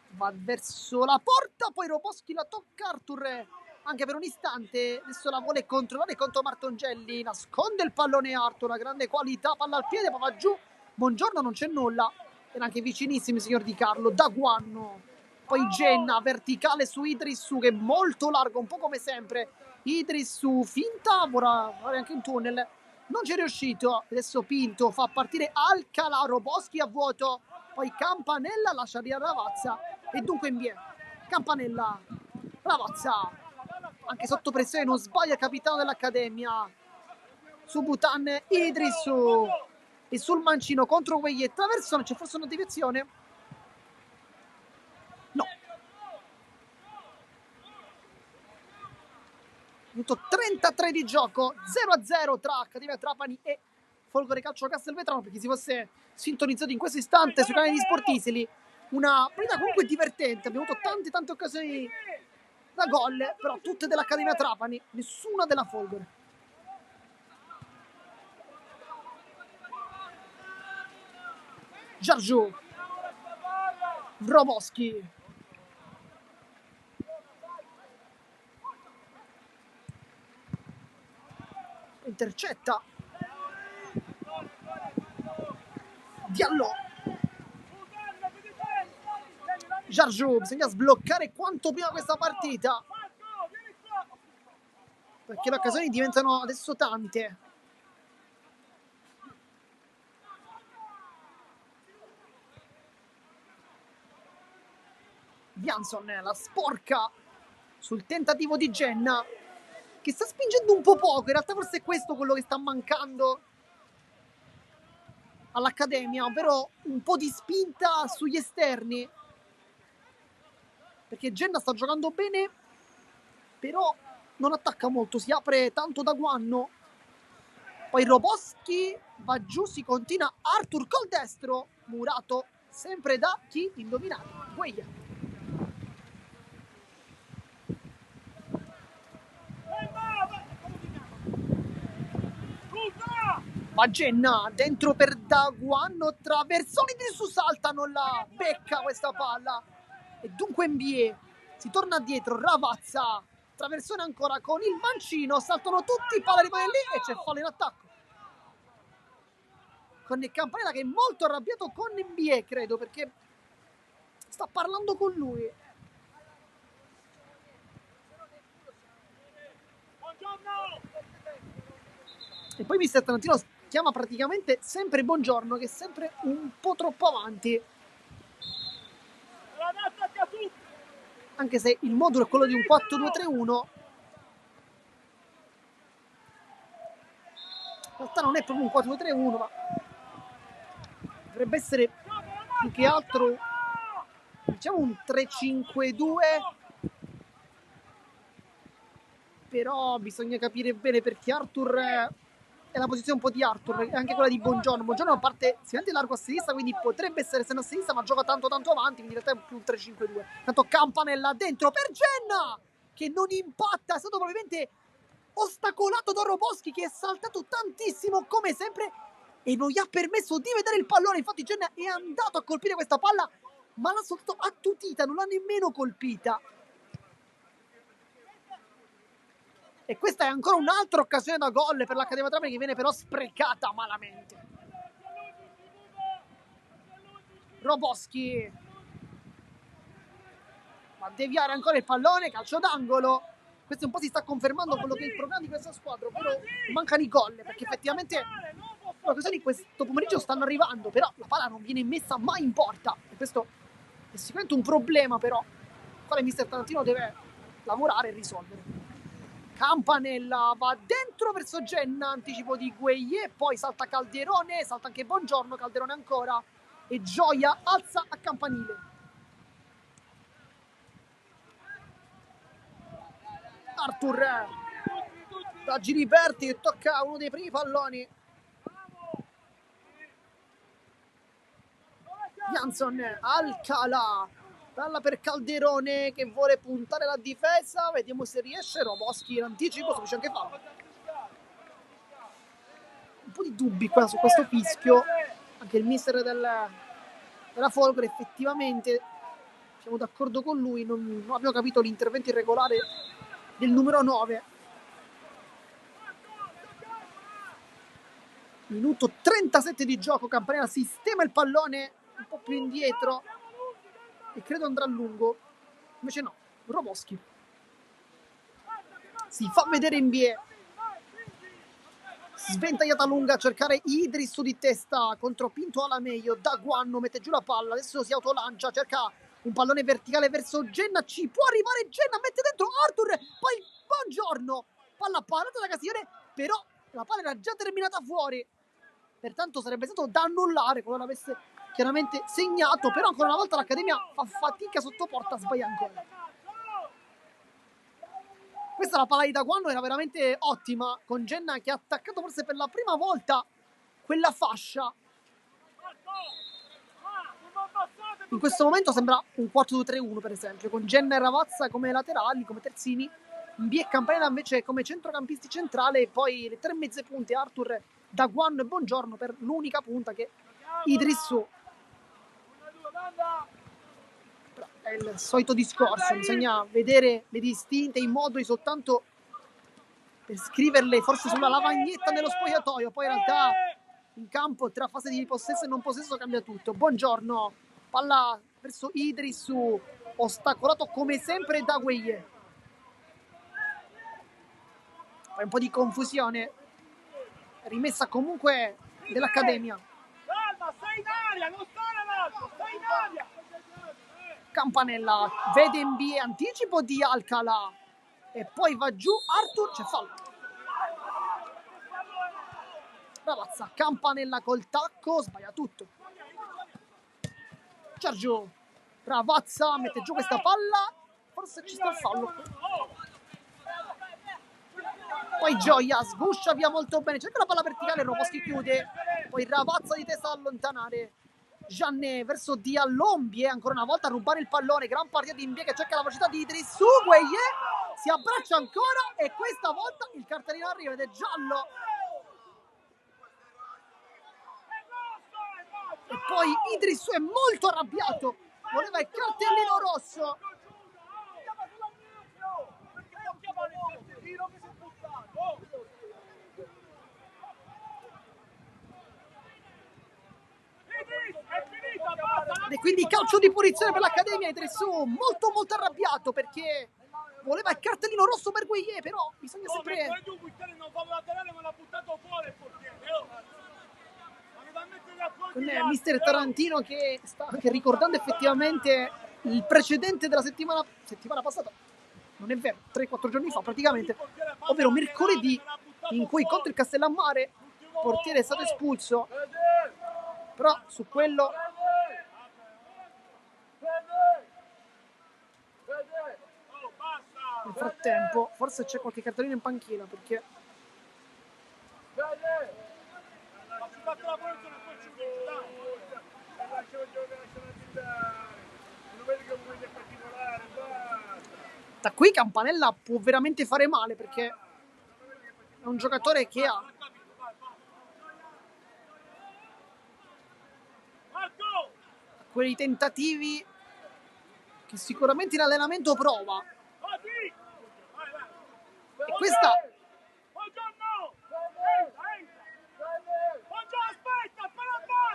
va verso la porta, poi Roboschi la tocca, Arthur anche per un istante adesso la vuole controllare contro Martongelli, nasconde il pallone Arthur, una grande qualità, palla al piede, poi va giù. Buongiorno, non c'è nulla, era anche vicinissimo il signor Di Carlo. Da Guanno, poi Genna, verticale su Idrissu che è molto largo, un po' come sempre. Idrissu finta, vorrà fare anche un tunnel, non ci è riuscito. Adesso Pinto fa partire Alcala, Roboschi a vuoto, poi Campanella lascia via Ravazza e dunque in via Campanella, Ravazza anche sotto pressione, non sbaglia il capitano dell'Accademia. Su Butan Idrissu e sul mancino contro Gueye, traversone, c'è forse una deviazione? No. Minuto 33 di gioco, 0-0 tra Accademia Trapani e Folgore Calcio Castelvetrano. Per chi si fosse sintonizzato in questo istante sui canali di Sportisili, una partita comunque divertente. Abbiamo avuto tante occasioni da gol, però tutte dell'Accademia Trapani, nessuna della Folgore. Giorgio, Roboschi, intercetta Diallo. Giorgio, bisogna sbloccare quanto prima questa partita, perché le occasioni diventano adesso tante. Jansson la sporca sul tentativo di Genna, che sta spingendo un po' poco. In realtà forse è questo quello che sta mancando all'Accademia, ovvero un po' di spinta sugli esterni, perché Genna sta giocando bene, però non attacca molto, si apre tanto da Guanno. Poi Roboschi va giù, si continua. Arthur col destro, murato sempre da chi? Indovinate, Gueye. Va Genna, dentro per Daguan, traversoni di su salta, non la becca questa palla. E dunque NBA si torna dietro, Ravazza, traversone ancora con il mancino, saltano tutti, palla rimane lì e c'è fallo in attacco. Con il Campanella che è molto arrabbiato con NBA, credo, perché sta parlando con lui. E poi mister Tarantino chiama praticamente sempre Buongiorno, che è sempre un po' troppo avanti. Anche se il modulo è quello di un 4-2-3-1. In realtà non è proprio un 4-2-3-1, ma dovrebbe essere più che altro, diciamo, un 3-5-2. Però bisogna capire bene, perché Arthur è la posizione un po' di Arthur, è anche quella di Buongiorno. Buongiorno parte sicuramente largo a sinistra, quindi potrebbe essere esterno a sinistra, ma gioca tanto avanti, quindi in realtà è più un 3-5-2. Tanto Campanella dentro per Genna, che non impatta, è stato probabilmente ostacolato da Roboschi, che è saltato tantissimo come sempre e non gli ha permesso di vedere il pallone. Infatti Genna è andato a colpire questa palla, ma l'ha soltanto attutita, non l'ha nemmeno colpita. E questa è ancora un'altra occasione da gol per l'Accademia Trapani, che viene però sprecata malamente. Roboschi va a deviare ancora il pallone, calcio d'angolo. Questo un po' si sta confermando quello che è il problema di questa squadra, ovvero mancano i gol, perché effettivamente le occasioni di questo pomeriggio stanno arrivando, però la palla non viene messa mai in porta, e questo è sicuramente un problema, però il quale mister Tarantino deve lavorare e risolvere. Campanella va dentro verso Genna, anticipo di Gueye, poi salta Calderone, salta anche Buongiorno, Calderone ancora, e Gioia alza a campanile. Arthur da Giliberti che tocca uno dei primi palloni. Jansson, Alcala, palla per Calderone che vuole puntare la difesa, vediamo se riesce. Roboschi in anticipo, subisce anche fallo. Un po' di dubbi qua su questo fischio, anche il mister della Folgore effettivamente, siamo d'accordo con lui, non abbiamo capito l'intervento irregolare del numero 9. Minuto 37 di gioco, Campanella sistema il pallone un po' più indietro e credo andrà a lungo, invece no, Roboschi si fa vedere in bie, sventagliata lunga a cercare Idris su di testa contro Pinto Alameio. Daguanno mette giù la palla, adesso si autolancia, cerca un pallone verticale verso Genna, ci può arrivare Genna, mette dentro Arthur, poi Buongiorno, palla parata da Castiglione, però la palla era già terminata fuori, pertanto sarebbe stato da annullare quando l'avesse chiaramente segnato, però ancora una volta l'Accademia fa fatica sotto porta, sbaglia ancora. Questa la palla di Daguanno era veramente ottima, con Genna che ha attaccato forse per la prima volta quella fascia. In questo momento sembra un 4-2-3-1 per esempio, con Genna e Ravazza come laterali, come terzini, Mbie e Campanella invece come centrocampisti centrali, e poi le tre mezze punte Arthur, Daguanno e Buongiorno per l'unica punta che Idrissu. È il solito discorso, bisogna vedere le distinte, i moduli soltanto per scriverle forse sulla lavagnetta nello spogliatoio, poi in realtà in campo tra fase di possesso e non possesso cambia tutto. Buongiorno, palla verso Idrissu, ostacolato come sempre da Gueye. Poi un po' di confusione, rimessa comunque dell'Accademia. Calma, stai in aria, non stai all'alto, stai in aria. Campanella vede Mbie, anticipo di Alcala e poi va giù Arthur, c'è fallo. Ravazza, Campanella col tacco, sbaglia tutto. Sergio Ravazza mette giù questa palla, forse ci sta il fallo. Poi Gioia sguscia via molto bene, cerca la palla verticale, Roboschi chiude, poi Ravazza di testa ad allontanare. Gianne verso Diallombie, ancora una volta a rubare il pallone, gran partita di Mbie che cerca la velocità di Idrissu, Gueye si abbraccia ancora e questa volta il cartellino arriva ed è giallo E poi Idris è molto arrabbiato, voleva il cartellino rosso. E quindi calcio di punizione per l'Accademia. Idris molto molto arrabbiato perché voleva il cartellino rosso per Gueye, però bisogna sempre... Con mister Tarantino che sta anche ricordando effettivamente il precedente della settimana passata, non è vero, 3-4 giorni fa praticamente, ovvero mercoledì, in cui contro il Castellammare il portiere è stato espulso, però su quello nel frattempo forse c'è qualche cartellino in panchina perché da qui Campanella può veramente fare male perché è un giocatore che ha quei tentativi che sicuramente in allenamento prova,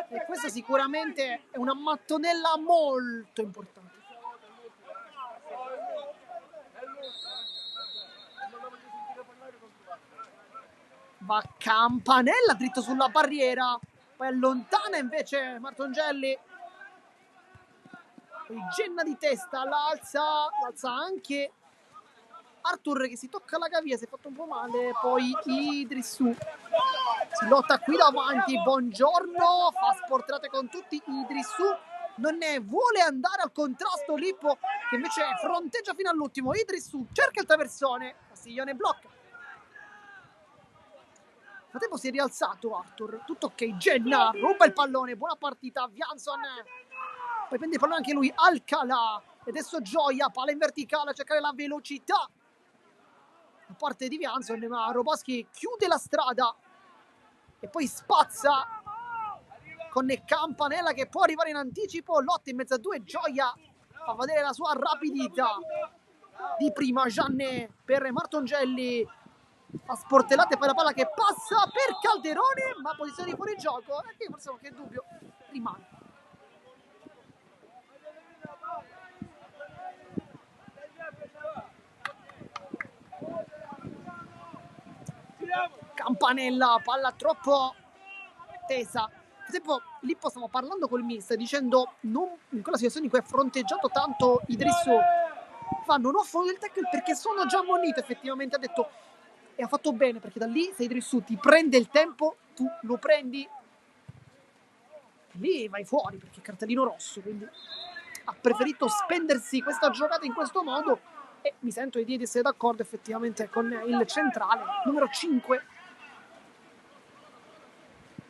e questa sicuramente è una mattonella molto importante. Va Campanella dritto sulla barriera, poi allontana invece Martongelli, poi Genna di testa, l'alza anche Arthur che si tocca la caviglia, si è fatto un po' male, poi Idrissou si lotta qui davanti, Buongiorno, fa sportrate con tutti, Idrissou non ne vuole andare al contrasto, Lippo che invece fronteggia fino all'ultimo, Idrissou cerca il traversone, Castiglione blocca. Nel frattempo si è rialzato Arthur, tutto ok, Genna ruba il pallone, buona partita, Vianson poi prende il pallone anche lui, Alcala e adesso Gioia, palla in verticale a cercare la velocità da parte di Vianson, ma Roboschi chiude la strada e poi spazza con Campanella che può arrivare in anticipo, lotta in mezzo a due, Gioia fa vedere la sua rapidità di prima, Gianne per Martongelli, fa sportellate per la palla che passa per Calderone, ma posizione di fuori gioco, e qui forse qualche dubbio rimane. Campanella, palla troppo tesa. Per esempio, Lippo stavo parlando col mister dicendo non, in quella situazione in cui ha fronteggiato tanto Idrissou, non ho fatto il tackle perché sono già ammonito, effettivamente ha detto, e ha fatto bene perché da lì se Idrissou ti prende il tempo, tu lo prendi, lì vai fuori perché è cartellino rosso, quindi ha preferito spendersi questa giocata in questo modo e mi sento di essere d'accordo effettivamente con il centrale numero 5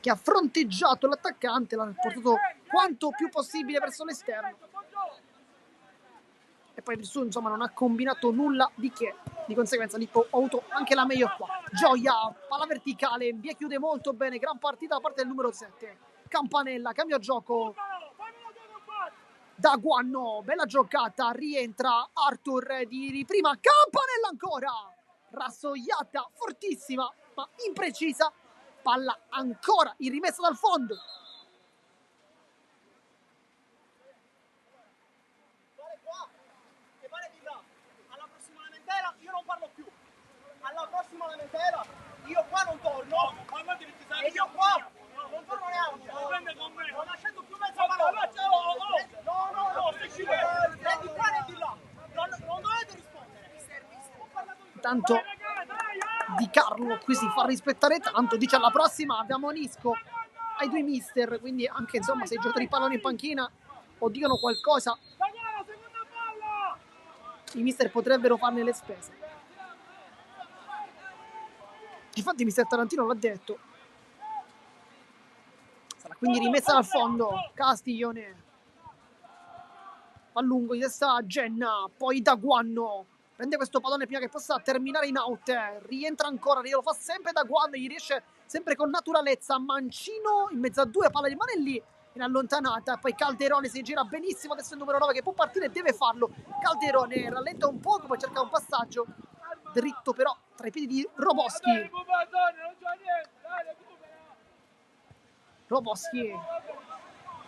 che ha fronteggiato l'attaccante, l'ha portato quanto più possibile verso l'esterno e poi Idrissou insomma non ha combinato nulla di che, di conseguenza Lippo ha avuto anche la meglio qua. Gioia, palla verticale, via chiude molto bene, gran partita da parte del numero 7, Campanella, cambia gioco, Daguanno, bella giocata, rientra Arthur di prima, Campanella ancora, rassoiata, fortissima ma imprecisa, palla ancora in rimessa dal fondo. Alla prossima lamentela io non parlo più. Alla prossima lamentela io qua non torno. E io qua non torno neanche. Non accetto più mezza parola. No, stai né di qua né di là. Non dovete rispondere. Tanto Di Carlo qui si fa rispettare tanto, dice alla prossima abbiamo Nisco ai due mister, quindi anche insomma se i giocatori parlano in panchina o dicono qualcosa i mister potrebbero farne le spese. Infatti mister Tarantino l'ha detto, sarà quindi rimessa dal fondo, Castiglione a lungo di testa Genna, poi Daguanno prende questo pallone prima che possa terminare in out, rientra ancora, lo fa sempre Daguanno, gli riesce sempre con naturalezza, Mancino in mezzo a due, palla rimane lì in allontanata, poi Calderone si gira benissimo, adesso il numero 9 che può partire e deve farlo. Calderone rallenta un poco, poi cerca un passaggio dritto però tra i piedi di Roboschi. Roboschi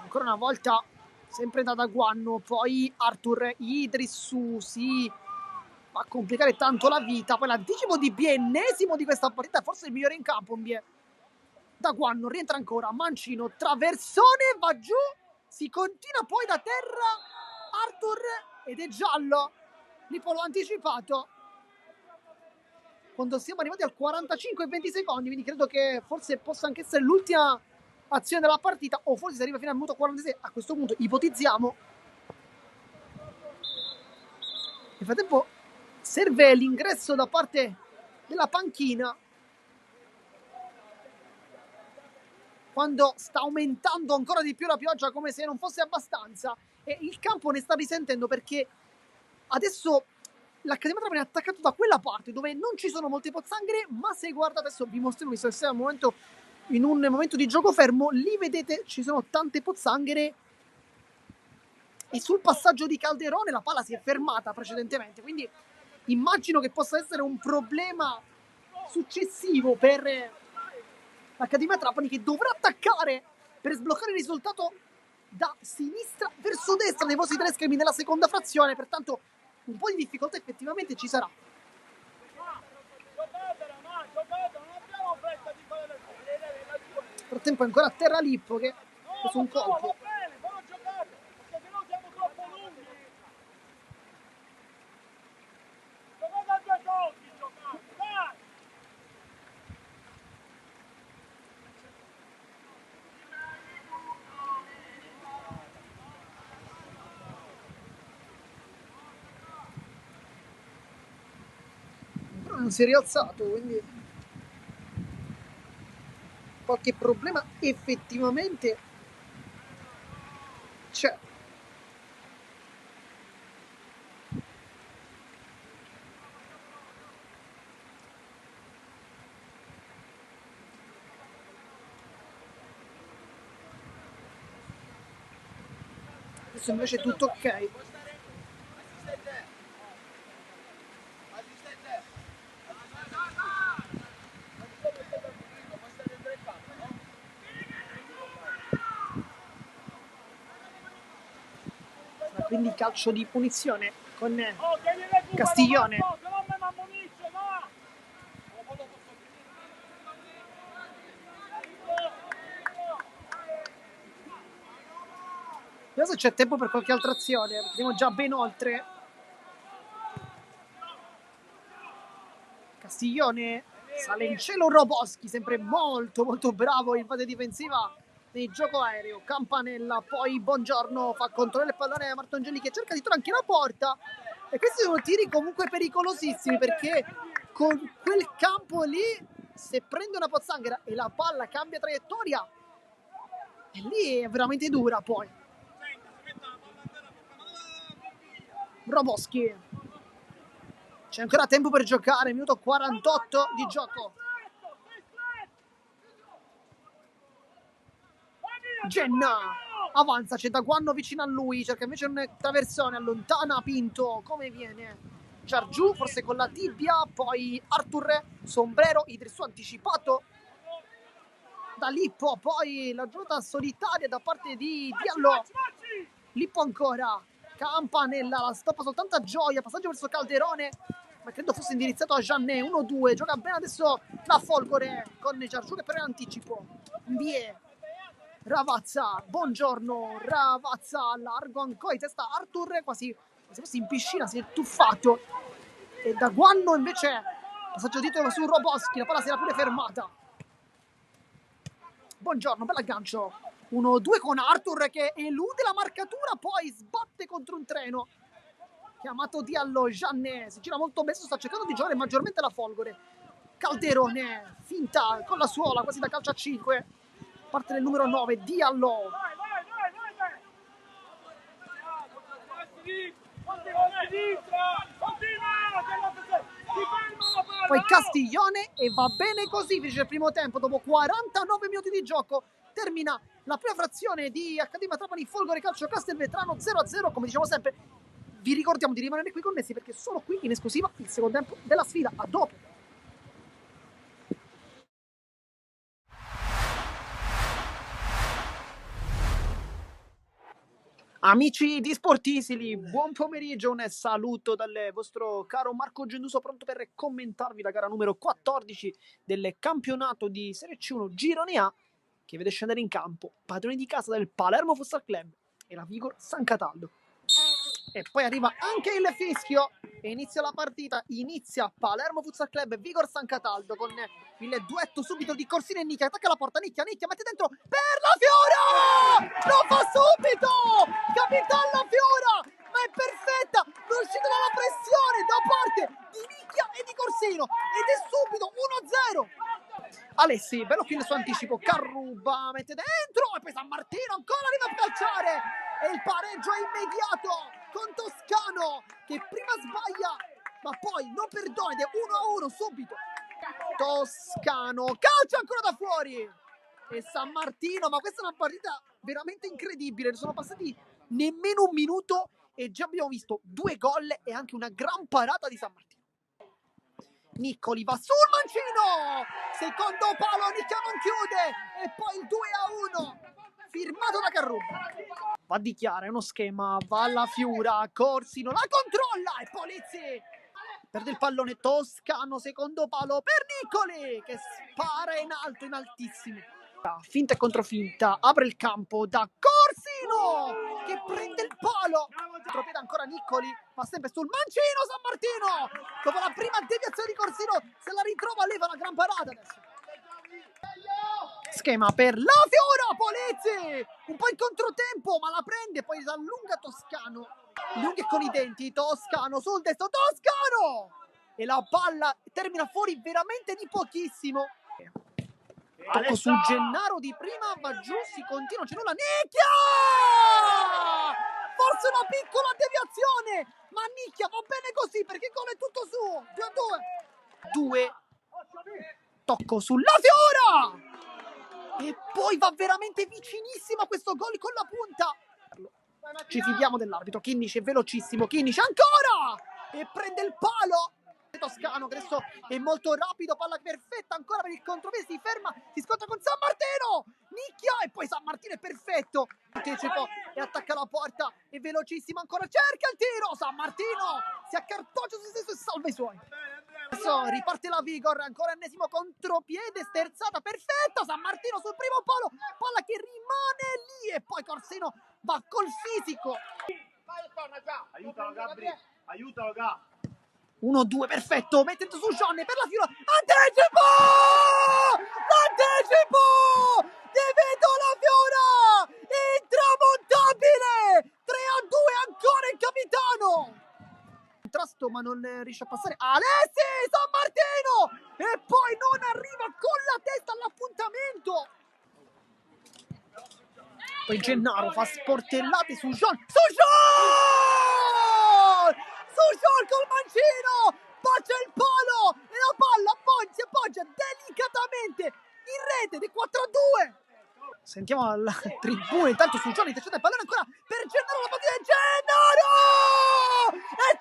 ancora una volta sempre da Daguanno, poi Arthur Idrissu si va a complicare tanto la vita, poi l'anticipo di Mbie, ennesimo di questa partita, forse il migliore in campo Mbie. Daguanno rientra ancora, Mancino, traversone, va giù, si continua poi da terra Arthur ed è giallo. Lippo l'ho anticipato quando siamo arrivati al 45 e 20 secondi, quindi credo che forse possa anche essere l'ultima azione della partita, o forse si arriva fino al minuto 46. A questo punto ipotizziamo. Nel frattempo serve l'ingresso da parte della panchina, quando sta aumentando ancora di più la pioggia come se non fosse abbastanza, e il campo ne sta risentendo, perché adesso l'Accademia Trapani è attaccato da quella parte dove non ci sono molte pozzanghere, ma se guardate, adesso vi mostriamo, visto che siamo in un momento di gioco fermo, lì vedete ci sono tante pozzanghere, e sul passaggio di Calderone la palla si è fermata precedentemente, quindi immagino che possa essere un problema successivo per l'Accademia Trapani, che dovrà attaccare per sbloccare il risultato da sinistra verso destra nei vostri tre schermi nella seconda frazione, pertanto un po' di difficoltà effettivamente ci sarà. Nel frattempo è ancora a terra Lippo che ha preso un colpo. Non si è rialzato, quindi qualche problema effettivamente c'è. Adesso invece è tutto ok. Quindi calcio di punizione con Castiglione. Vediamo se c'è tempo per qualche altra azione, siamo già ben oltre. Castiglione, sale in cielo Roboschi, sempre molto molto bravo in fase difensiva nel gioco aereo. Campanella, poi Buongiorno fa controllare il pallone a Martongeli che cerca di trovare anche la porta, e questi sono tiri comunque pericolosissimi, perché con quel campo lì, se prende una pozzanghera e la palla cambia traiettoria, e lì è veramente dura. Poi Roboschi, c'è ancora tempo per giocare, minuto 48 di gioco. Genna avanza, c'è Daguanno vicino a lui, cerca invece un traversone, allontana Pinto, come viene? Giargiù, forse con la tibia, poi Arthur, sombrero, Idrissu anticipato da Lippo, poi la giunta solitaria da parte di Diallo. Lippo ancora, Campanella, la stoppa soltanto a Gioia, passaggio verso Calderone, ma credo fosse indirizzato a Gianné. 1-2, gioca bene adesso la Folgore con Giargiù che però è anticipo. Mbie, Ravazza, Buongiorno, Ravazza, largo ancora in testa Arthur, quasi se fosse in piscina, si è tuffato, e Daguanno invece passaggio titolo su Roboschi, la palla si era pure fermata. Buongiorno, bel aggancio, 1-2 con Arthur che elude la marcatura, poi sbatte contro un treno. Chiamato Diallo, Gianné si gira molto bene, sta cercando di giocare maggiormente la Folgore. Calderone, finta con la suola, quasi da calcio a 5, parte del numero 9, Diallo. Poi Castiglione, e va bene così, finisce il primo tempo dopo 49 minuti di gioco. termina la prima frazione di Accademia Trapani Folgore Calcio Castelvetrano 0-0. Come diciamo sempre, vi ricordiamo di rimanere qui connessi perché solo qui in esclusiva il secondo tempo della sfida. A dopo. Amici di Sportisili, buon pomeriggio, un saluto dal vostro caro Marco Genduso, pronto per commentarvi la gara numero 14 del campionato di Serie C1 Girone A, che vede scendere in campo padroni di casa del Palermo Futsal Club e la Vigor San Cataldo. E poi arriva anche il fischio e inizia la partita, inizia Palermo Futsal Club Vigor San Cataldo con il duetto subito di Corsino e Nicchia. Attacca la porta, Nicchia mette dentro per la Fiora, lo fa subito, Capitan La Fiora, ma è perfetta l'uscita dalla pressione da parte di Nicchia e di Corsino ed è subito 1-0. Alessi, bello kill su anticipo, Carruba mette dentro e poi San Martino ancora arriva a calciare e il pareggio è immediato con Toscano che prima sbaglia ma poi non perdona ed è 1-1 subito. Toscano calcia ancora da fuori e San Martino, ma questa è una partita veramente incredibile, ne sono passati nemmeno un minuto e già abbiamo visto 2 gol e anche una gran parata di San Martino. Niccoli va sul mancino, secondo palo, Nicchia non chiude e poi il 2-1 firmato da Carruba. Va di Chiara, è uno schema, va alla Fiura, Corsino la controlla e Polizzi perde il pallone. Toscano, secondo palo per Niccoli che spara in alto, in altissimo, finta e controfinta, apre il campo da Corsino che prende il palo, contropiede ancora Niccoli, va sempre sul mancino San Martino, dopo la prima deviazione di Corsino se la ritrova, leva una gran parata adesso. Schema per la Fiora, Polizzi un po' in controtempo ma la prende, poi si allunga Toscano, lunghe con i denti, Toscano sul destro, Toscano e la palla termina fuori veramente di pochissimo. Tocco su Gennaro di prima, va giù, si continua, c'è nulla, Nicchia! Forse una piccola deviazione, ma Nicchia va bene così perché il gol è tutto su. 2 tocco sulla Fiora e poi va veramente vicinissimo a questo gol con la punta. Ci fidiamo dell'arbitro, Chinnici è velocissimo, Chinnici ancora e prende il palo. Toscano che adesso è molto rapido, palla perfetta ancora per il contropiede, si ferma, si scontra con San Martino, Nicchia e poi San Martino è perfetto, anticipo e attacca la porta, è velocissimo ancora, cerca il tiro, San Martino si accartoccia su se stesso e salva i suoi. Adesso riparte la Vigor, ancora ennesimo contropiede, sterzata perfetta, San Martino sul primo palo, palla che rimane lì e poi Corsino va col fisico. Aiutalo Gabri, aiutalo Gabri. 1-2 perfetto, mette su Johnny per la Fiora, anticipo di Vito La Fiora, intramontabile, 3-2 ancora il capitano, contrasto ma non riesce a passare Alessi, San Martino e poi non arriva con la testa all'appuntamento, poi Gennaro fa sportellate su John, col mancino, bacia il palo e la palla si appoggia delicatamente in rete ed è 4-2. Sentiamo la tribuna intanto su John, intercetta il pallone ancora per Gennaro, la partita di Gennaro e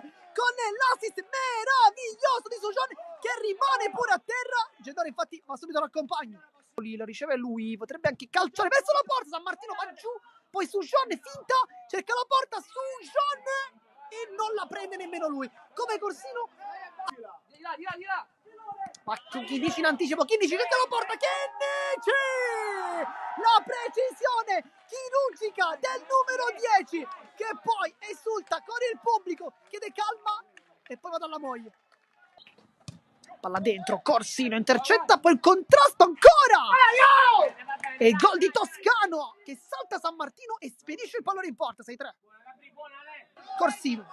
5-2 con l'assist meraviglioso di Sugione che rimane pure a terra. Gennaro infatti va subito all'accompagno, lo riceve lui, potrebbe anche calciare verso la porta, San Martino va giù, poi Sugione finta, cerca la porta, Sugione e non la prende nemmeno lui, come Corsino. Di là. Ma Chinnici in anticipo, Chinnici cerca la porta, Chinnici! La precisione chirurgica del numero 10 che poi esulta con il pubblico, chiede calma e poi va dalla moglie. Palla dentro, Corsino intercetta, poi il contrasto ancora! E il gol di Toscano che salta San Martino e spedisce il pallone in porta, 6-3. Corsino,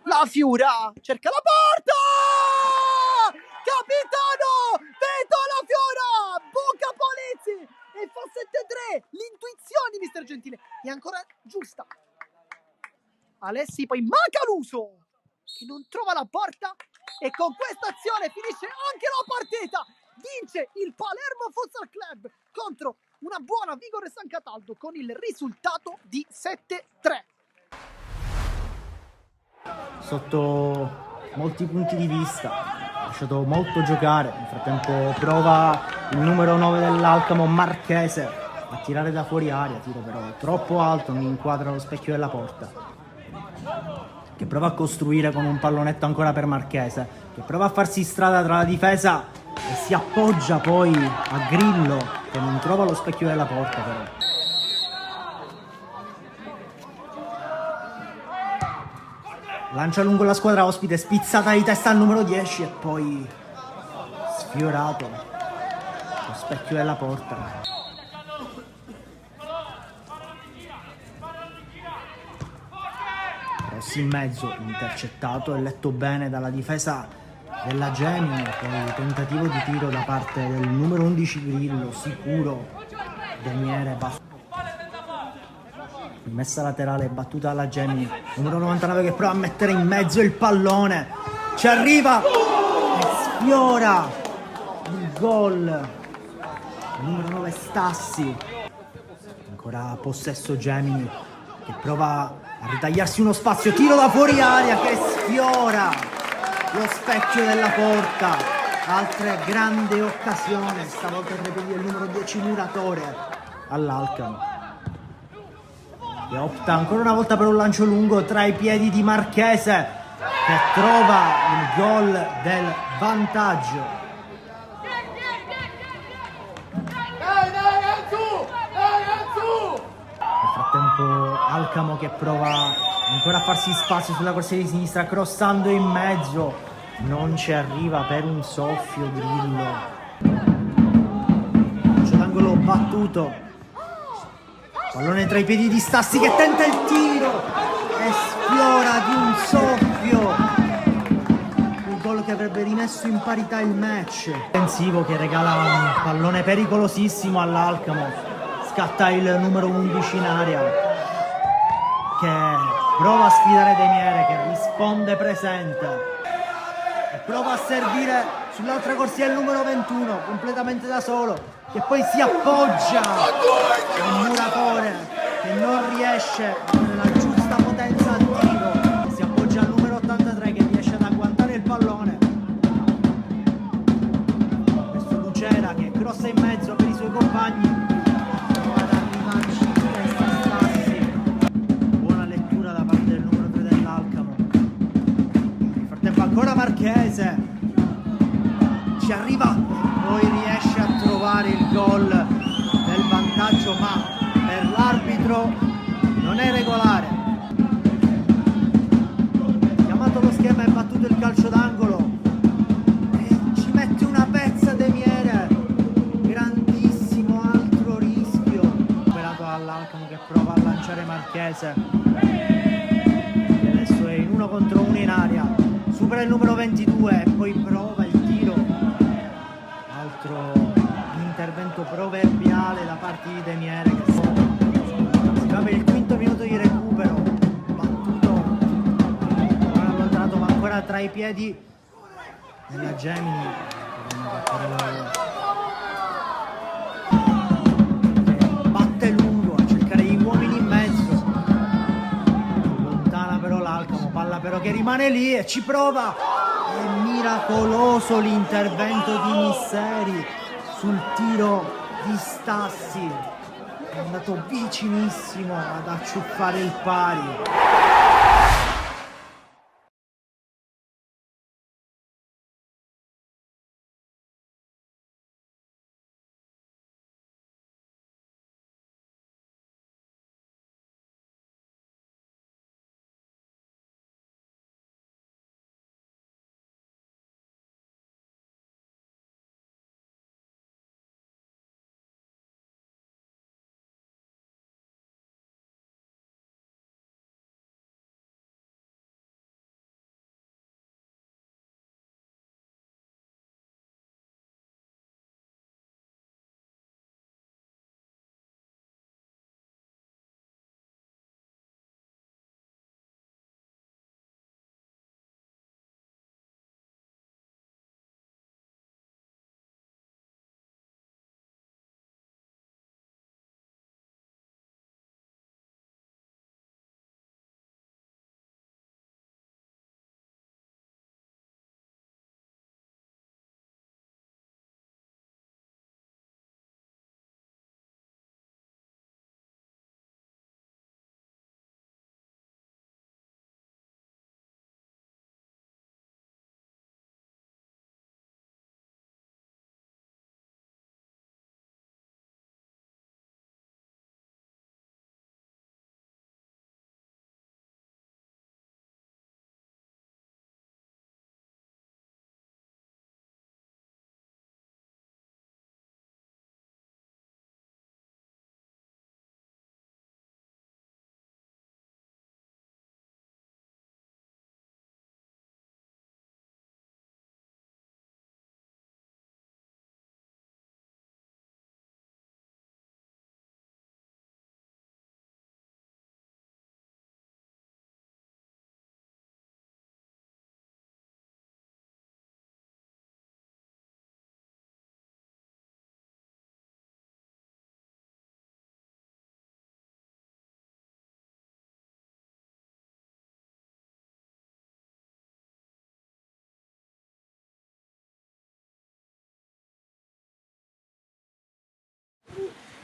la Fiura cerca la porta, capitano Vito La Fiora, buca Polizzi e fa 7-3. L'intuizione di mister Gentile è ancora giusta. Alessi poi Macaluso che non trova la porta e con questa azione finisce anche la partita vince il Palermo Futsal Club contro una buona Vigore San Cataldo con il risultato di 7-3. Sotto molti punti di vista, ha lasciato molto giocare. Nel frattempo prova il numero 9 dell'Alcamo, Marchese, a tirare da fuori aria, tiro però troppo alto, non inquadra lo specchio della porta, che prova a costruire con un pallonetto ancora per Marchese, che prova a farsi strada tra la difesa e si appoggia poi a Grillo, che non trova lo specchio della porta però. Lancia lungo la squadra ospite, spizzata di testa al numero 10 e poi sfiorato lo specchio della porta. Rossi in mezzo, intercettato e letto bene dalla difesa della Gemini, poi tentativo di tiro da parte del numero 11 Grillo, sicuro. Demiere va. Rimessa laterale, battuta alla Gemini, numero 99 che prova a mettere in mezzo il pallone, ci arriva e sfiora il gol. Numero 9 Stassi, ancora possesso Gemini che prova a ritagliarsi uno spazio, tiro da fuori aria che sfiora lo specchio della porta. Altra grande occasione, stavolta il repeto del numero 10 Muratore all'Alcamo, che opta ancora una volta per un lancio lungo tra i piedi di Marchese, che trova il gol del vantaggio. Nel frattempo Alcamo che prova ancora a farsi spazio sulla corsia di sinistra, crossando in mezzo, non ci arriva per un soffio Grillo. Calcio d'angolo battuto, pallone tra i piedi di Stassi che tenta il tiro e sfiora di un soffio il gol che avrebbe rimesso in parità il match. Difensivo che regala un pallone pericolosissimo all'Alcamo. Scatta il numero 11 in aria, che prova a sfidare Demiere, che risponde presente e prova a servire sull'altra corsia il numero 21 completamente da solo, che poi si appoggia a un Muratore che non riesce nella giusta potenza al tiro, si appoggia al numero 83 che riesce ad agguantare il pallone. Questo Lucera che crossa in mezzo per i suoi compagni, prova ad arrivarci in testa Stassi. Buona lettura da parte del numero 3 dell'Alcamo. Nel frattempo ancora Marchese ci arriva, poi riesce a trovare il gol del vantaggio, ma per l'arbitro non è regolare. Chiamato lo schema e battuto il calcio d'angolo e ci mette una pezza Demiere, grandissimo altro rischio. Operato all'Alcamo che prova a lanciare Marchese, che adesso è in 1 contro 1 in aria, supera il numero 22 e poi prova il tiro. Altro intervento proverbiale da parte di Demiere, che si va per il quinto minuto di recupero, battuto, non allontanato ma ancora tra i piedi della Gemini, che batte lungo a cercare gli uomini in mezzo, lontana però l'Alcamo, palla però che rimane lì e ci prova. È miracoloso l'intervento di Misseri sul tiro di Stassi, è andato vicinissimo ad acciuffare il pari.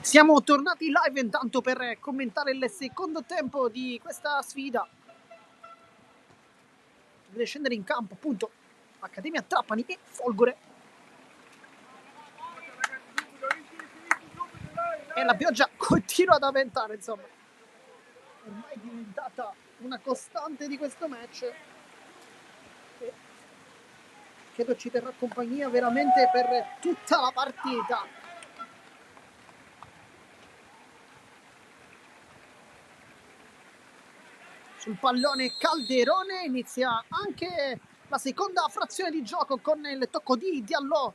Siamo tornati live intanto per commentare il secondo tempo di questa sfida. Deve scendere in campo appunto Accademia Trapani e Folgore. E la pioggia continua ad aumentare, insomma. Ormai è diventata una costante di questo match. E credo ci terrà compagnia veramente per tutta la partita. Sul pallone Calderone inizia anche la seconda frazione di gioco con il tocco di Diallo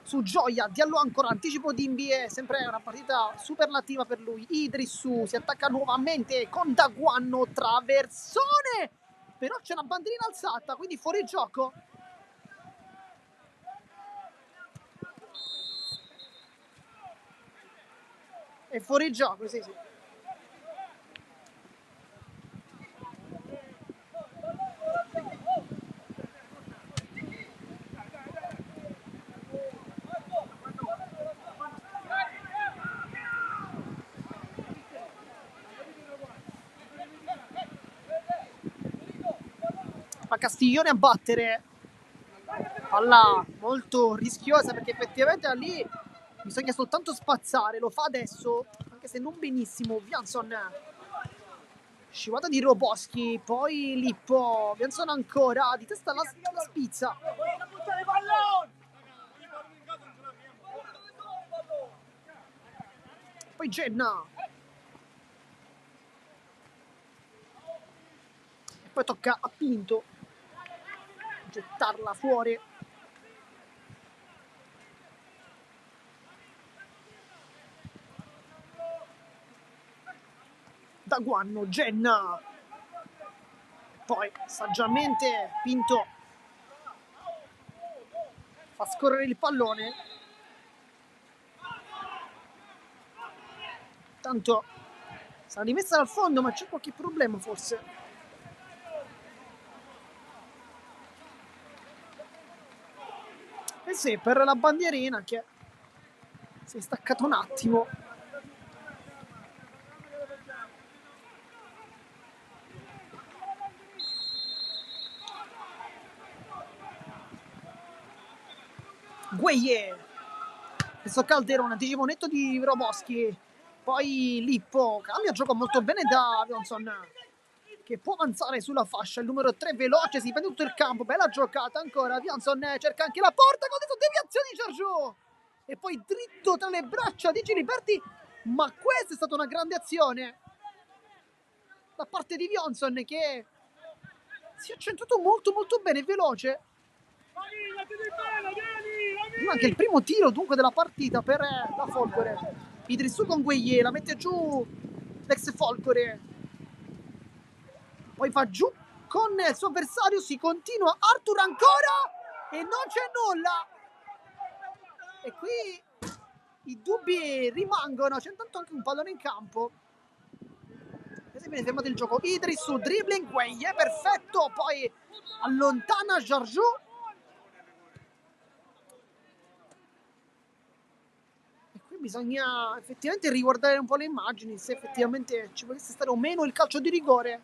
su Gioia. Diallo ancora, anticipo di Mbie, sempre una partita superlativa per lui. Idrissu si attacca nuovamente con Daguanno, traversone, però c'è una bandierina alzata, quindi fuori gioco. È fuori gioco, sì. Ma Castiglione a battere, palla molto rischiosa perché effettivamente lì bisogna soltanto spazzare, lo fa adesso anche se non benissimo. Vianson, scivolata di Roboschi, poi Lippo, Vianson ancora di testa la spizza, poi Genna e poi tocca a Pinto gettarla fuori. Daguanno, Genna, poi saggiamente Pinto fa scorrere il pallone, tanto sarà rimessa dal fondo ma c'è qualche problema forse. Eh sì, per la bandierina che si è staccato un attimo. Gueye, questo Calderone, anticipo netto di Roboschi, poi Lippo, cambia gioco molto bene da Johnson che può avanzare sulla fascia, il numero 3 veloce, si prende tutto il campo, bella giocata ancora, Johnson cerca anche la porta, con adesso deviazione di Giorgio e poi dritto tra le braccia di Giliberti, ma questa è stata una grande azione da parte di Johnson che si è accentuato molto bene, veloce. Anche il primo tiro dunque della partita per la Folgore. Idrissu con Gueye, la mette giù l'ex Folgore, poi va giù con il suo avversario, si continua, Arthur ancora e non c'è nulla, e qui i dubbi rimangono, c'è intanto anche un pallone in campo e si viene fermato il gioco. Idrissu, dribbling, Gueye, perfetto, poi allontana Giorgio. Bisogna effettivamente riguardare un po' le immagini, se effettivamente ci potesse stare o meno il calcio di rigore.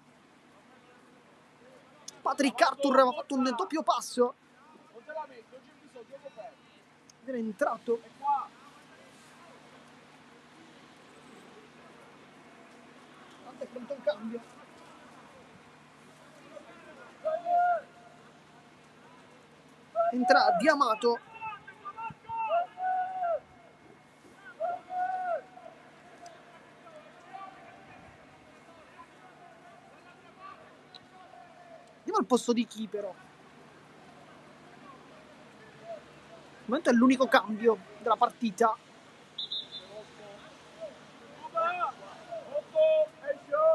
Patrick Arthur aveva fatto un doppio passo ed era entrato. Tanto è pronto un cambio. Entra Diamato. Andiamo al posto di chi però? Al momento è l'unico cambio della partita.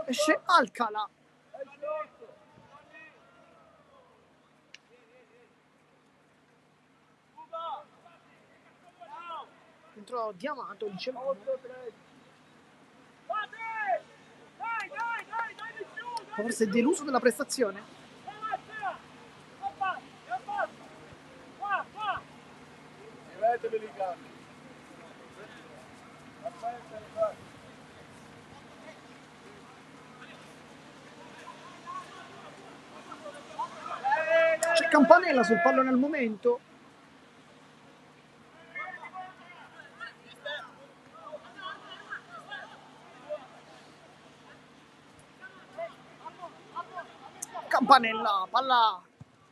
Esce Alcala. Dentro Diamato, dicevamo. Forse è deluso della prestazione. C'è Campanella sul pallone al momento. Campanella, palla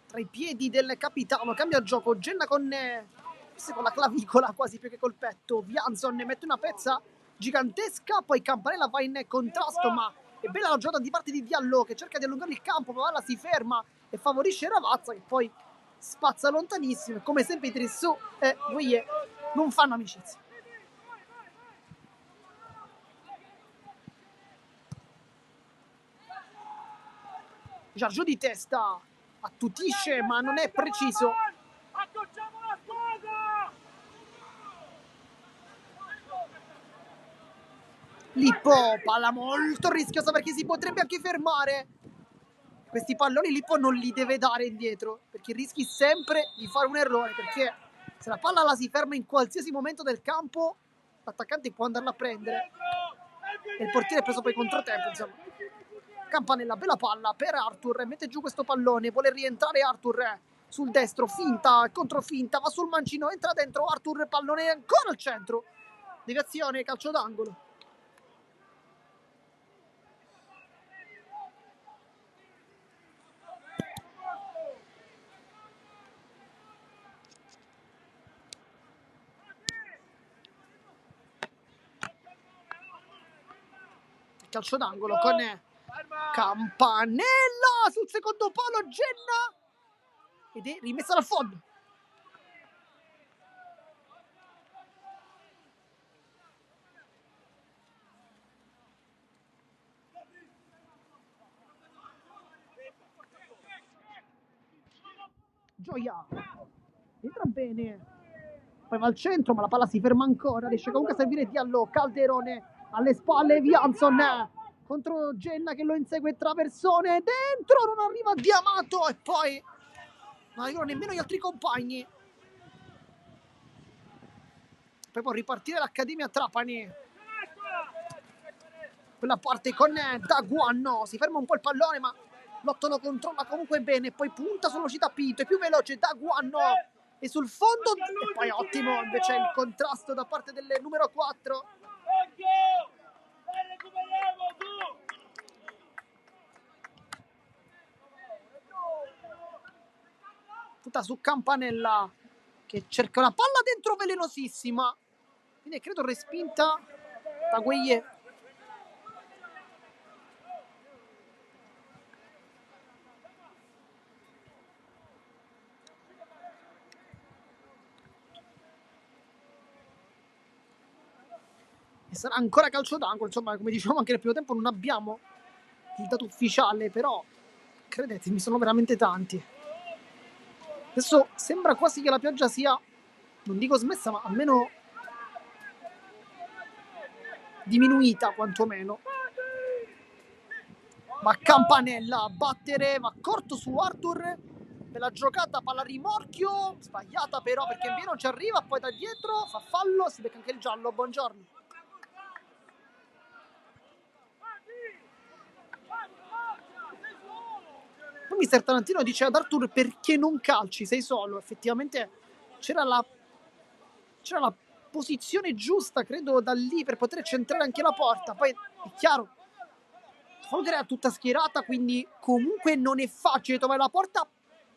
tra i piedi del capitano, cambia gioco, Genna con la clavicola quasi più che col petto, Vianson ne mette una pezza gigantesca, poi Campanella va in contrasto, ma è bella la giocata di parte di Diallo che cerca di allungare il campo, ma palla si ferma e favorisce Ravazza che poi spazza lontanissimo, e come sempre Trissou e Gueye non fanno amicizia. Giorgio di testa attutisce ma non è preciso. Lippo, palla molto rischiosa perché si potrebbe anche fermare. Questi palloni Lippo non li deve dare indietro perché rischi sempre di fare un errore, perché se la palla la si ferma in qualsiasi momento del campo l'attaccante può andarla a prendere e il portiere è preso poi controtempo, insomma. Campanella, bella palla per Arthur, mette giù questo pallone, vuole rientrare Arthur sul destro, finta, controfinta, va sul mancino, entra dentro Arthur, pallone ancora al centro, deviazione, calcio d'angolo. Calcio d'angolo con Campanella sul secondo palo, Genna, ed è rimessa dal fondo. Gioia entra bene, poi va al centro ma la palla si ferma ancora, riesce comunque a servire Diallo, Calderone alle spalle, Vianson contro Genna che lo insegue, traversone dentro, non arriva Diamato e poi non arrivano nemmeno gli altri compagni. Poi può ripartire l'Accademia Trapani. Quella parte con Daguan, si ferma un po' il pallone ma Lotto lo controlla comunque bene, poi punta sull'uscita Pinto, è più veloce Daguan e sul fondo, e poi ottimo invece il contrasto da parte del numero 4. Tutta su Campanella che cerca una palla dentro velenosissima, quindi credo respinta da Gueye. E sarà ancora calcio d'angolo, insomma, come dicevamo anche nel primo tempo non abbiamo il dato ufficiale, però credetemi sono veramente tanti. Adesso sembra quasi che la pioggia sia, non dico smessa, ma almeno diminuita quantomeno. Ma Campanella a battere, va corto su Arthur, bella giocata, palla rimorchio, sbagliata però perché in pieno ci arriva, poi da dietro fa fallo, si becca anche il giallo, buongiorno. Poi mister Tarantino dice ad Arthur perché non calci, sei solo, effettivamente c'era la posizione giusta, credo, da lì per poter centrare anche la porta. Poi è chiaro, Folger è tutta schierata, quindi comunque non è facile trovare la porta,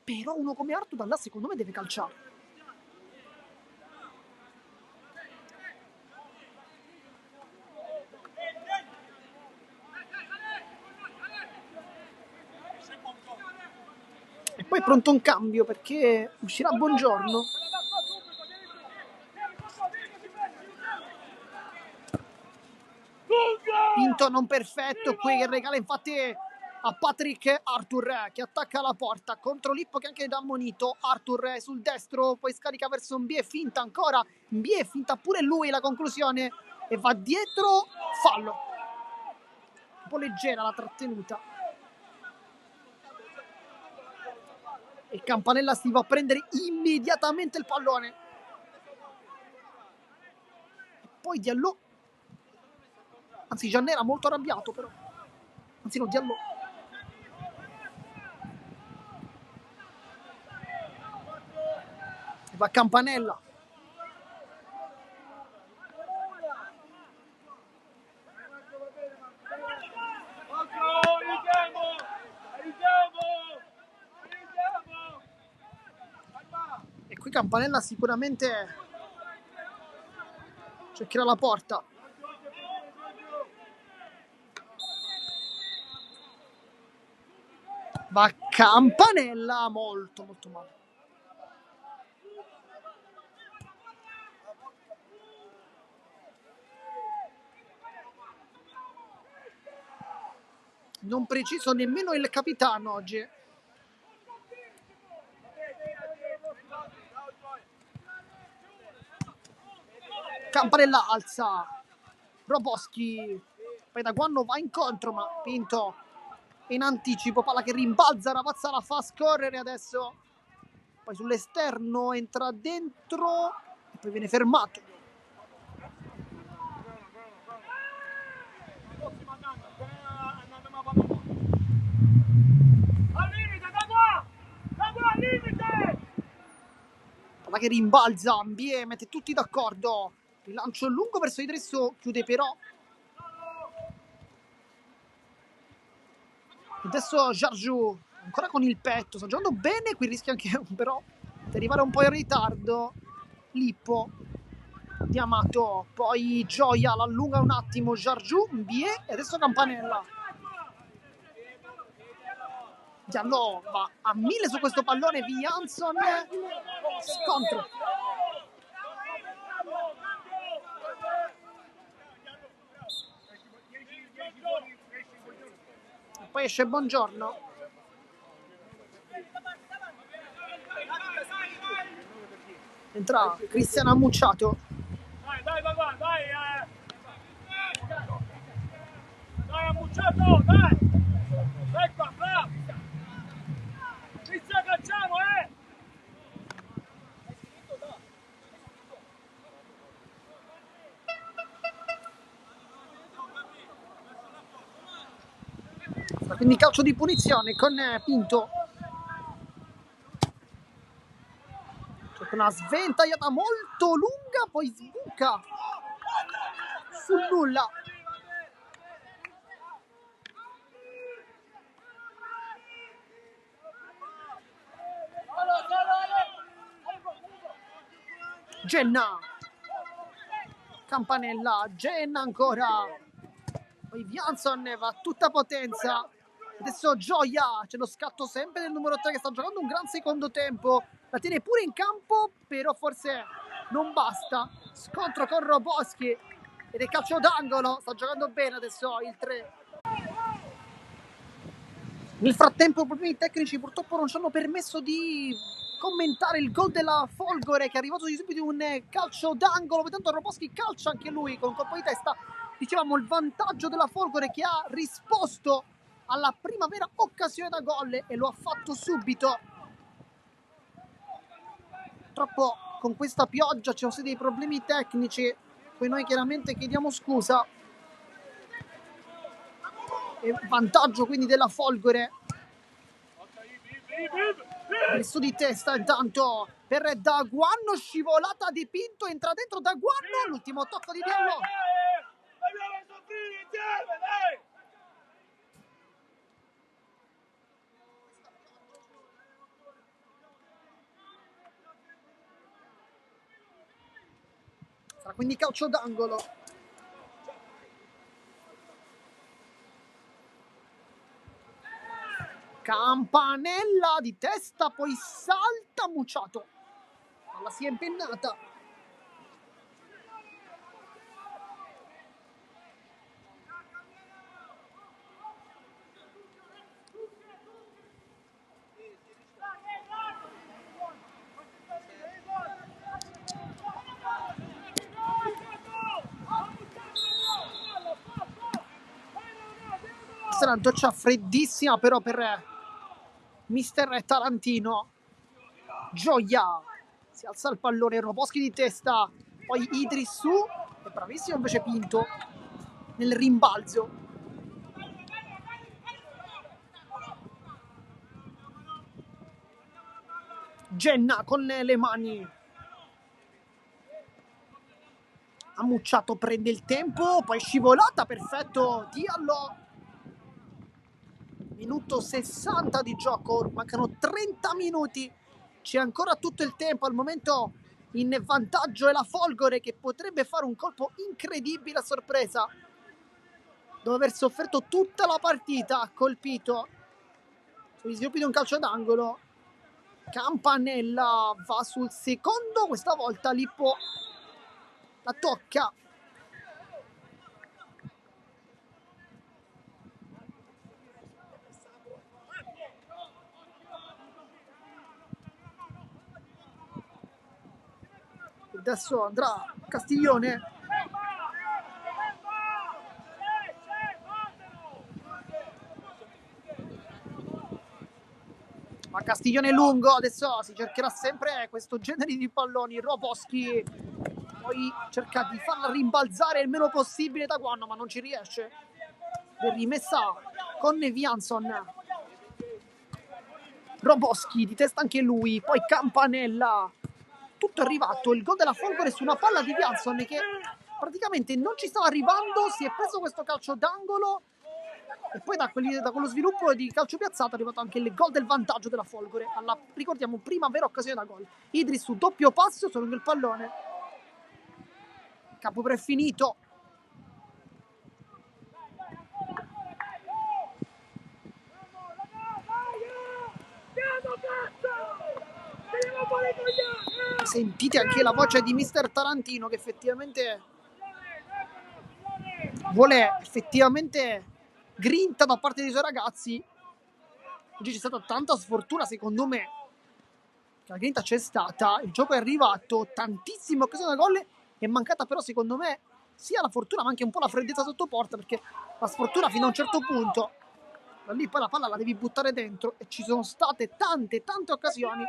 però uno come Arthur da là secondo me deve calciare. E poi è pronto un cambio perché uscirà Buongiorno. Pinto non perfetto qui che regala infatti a Patrick Arthur che attacca la porta contro Lippo che anche da ammonito. Arthur sul destro, poi scarica verso Mbie, finta ancora Mbie, finta pure lui la conclusione e va dietro, fallo un po' leggera la trattenuta e Campanella si va a prendere immediatamente il pallone e poi Diallo Anzi, Giannè era molto arrabbiato, però. Anzi, no, Diallo. E va Campanella. E qui Campanella sicuramente cercherà la porta. Va Campanella, molto molto male. Non preciso nemmeno il capitano oggi. Campanella alza. Roboschi. Poi da quando va incontro, ma Pinto in anticipo. Palla che rimbalza, Ravazza la fa scorrere adesso. Poi sull'esterno entra dentro e poi viene fermato. Palla che rimbalza, Ambie mette tutti d'accordo. Il lancio lungo verso Idrisso, chiude però. Adesso Jarju ancora con il petto, sta giocando bene, qui rischia anche però di arrivare un po' in ritardo. Lippo, Diamato, poi Gioia l'allunga un attimo, Jarju, Mbie e adesso Campanella. Diallo va a 1000 su questo pallone, Jansson, scontro. E poi esce Buongiorno. Entra Cristiano Ammucciato. Dai Ammucciato, dai! Ecco, bravo! Inizia cacciamo, Quindi calcio di punizione con Pinto. C'è una sventagliata molto lunga, poi sbuca sul nulla. Genna. Campanella, Genna ancora. Poi Jansson va a tutta potenza. Adesso Gioia, c'è lo scatto sempre del numero 3 che sta giocando un gran secondo tempo. La tiene pure in campo, però forse non basta. Scontro con Roboschi ed è calcio d'angolo. Sta giocando bene adesso il 3. Nel frattempo problemi tecnici purtroppo non ci hanno permesso di commentare il gol della Folgore, che è arrivato di subito un calcio d'angolo. Vedendo Roboschi calcia anche lui con un colpo di testa. Dicevamo il vantaggio della Folgore, che ha risposto alla prima vera occasione da gol e lo ha fatto subito. Purtroppo con questa pioggia ci sono stati dei problemi tecnici, poi noi chiaramente chiediamo scusa. E vantaggio quindi della Folgore. Messo di testa intanto per Daguanno, scivolata di Pinto, entra dentro Daguanno, l'ultimo tocco di Diallo. Sarà quindi calcio d'angolo. Campanella di testa, poi salta Mucciato. Palla si è impennata. Questa è una doccia freddissima però per mister Tarantino. Gioia, si alza il pallone, Roboschi di testa, poi Idris su, è bravissimo invece Pinto. nel rimbalzo. Genna con le mani. Ammucciato prende il tempo, poi scivolata, perfetto Diallo. Minuto 60 di gioco, mancano 30 minuti, c'è ancora tutto il tempo. Al momento in vantaggio è la Folgore, che potrebbe fare un colpo incredibile a sorpresa dopo aver sofferto tutta la partita. Ha colpito sugli sviluppi di un calcio d'angolo. Campanella va sul secondo, questa volta Lippo la tocca. Adesso andrà Castiglione. Ma Castiglione lungo, adesso si cercherà sempre questo genere di palloni. Roboschi poi cerca di farla rimbalzare il meno possibile da Guanno, ma non ci riesce. È rimessa con Vianson. Roboschi di testa anche lui, poi Campanella. Tutto è arrivato, il gol della Folgore su una palla di Vianson che praticamente non ci stava arrivando, si è preso questo calcio d'angolo e poi da quello sviluppo di calcio piazzato è arrivato anche il gol del vantaggio della Folgore. Ricordiamo, prima vera occasione da gol. Idris su doppio passo, solo il pallone. Campo prefinito. Sentite anche la voce di Mister Tarantino, che effettivamente vuole grinta da parte dei suoi ragazzi. Oggi c'è stata tanta sfortuna, secondo me. La grinta c'è stata, il gioco è arrivato, tantissime occasioni da gol, è mancata però secondo me sia la fortuna ma anche un po' la freddezza sotto porta, perché la sfortuna fino a un certo punto, da lì poi la palla la devi buttare dentro, e ci sono state tante occasioni.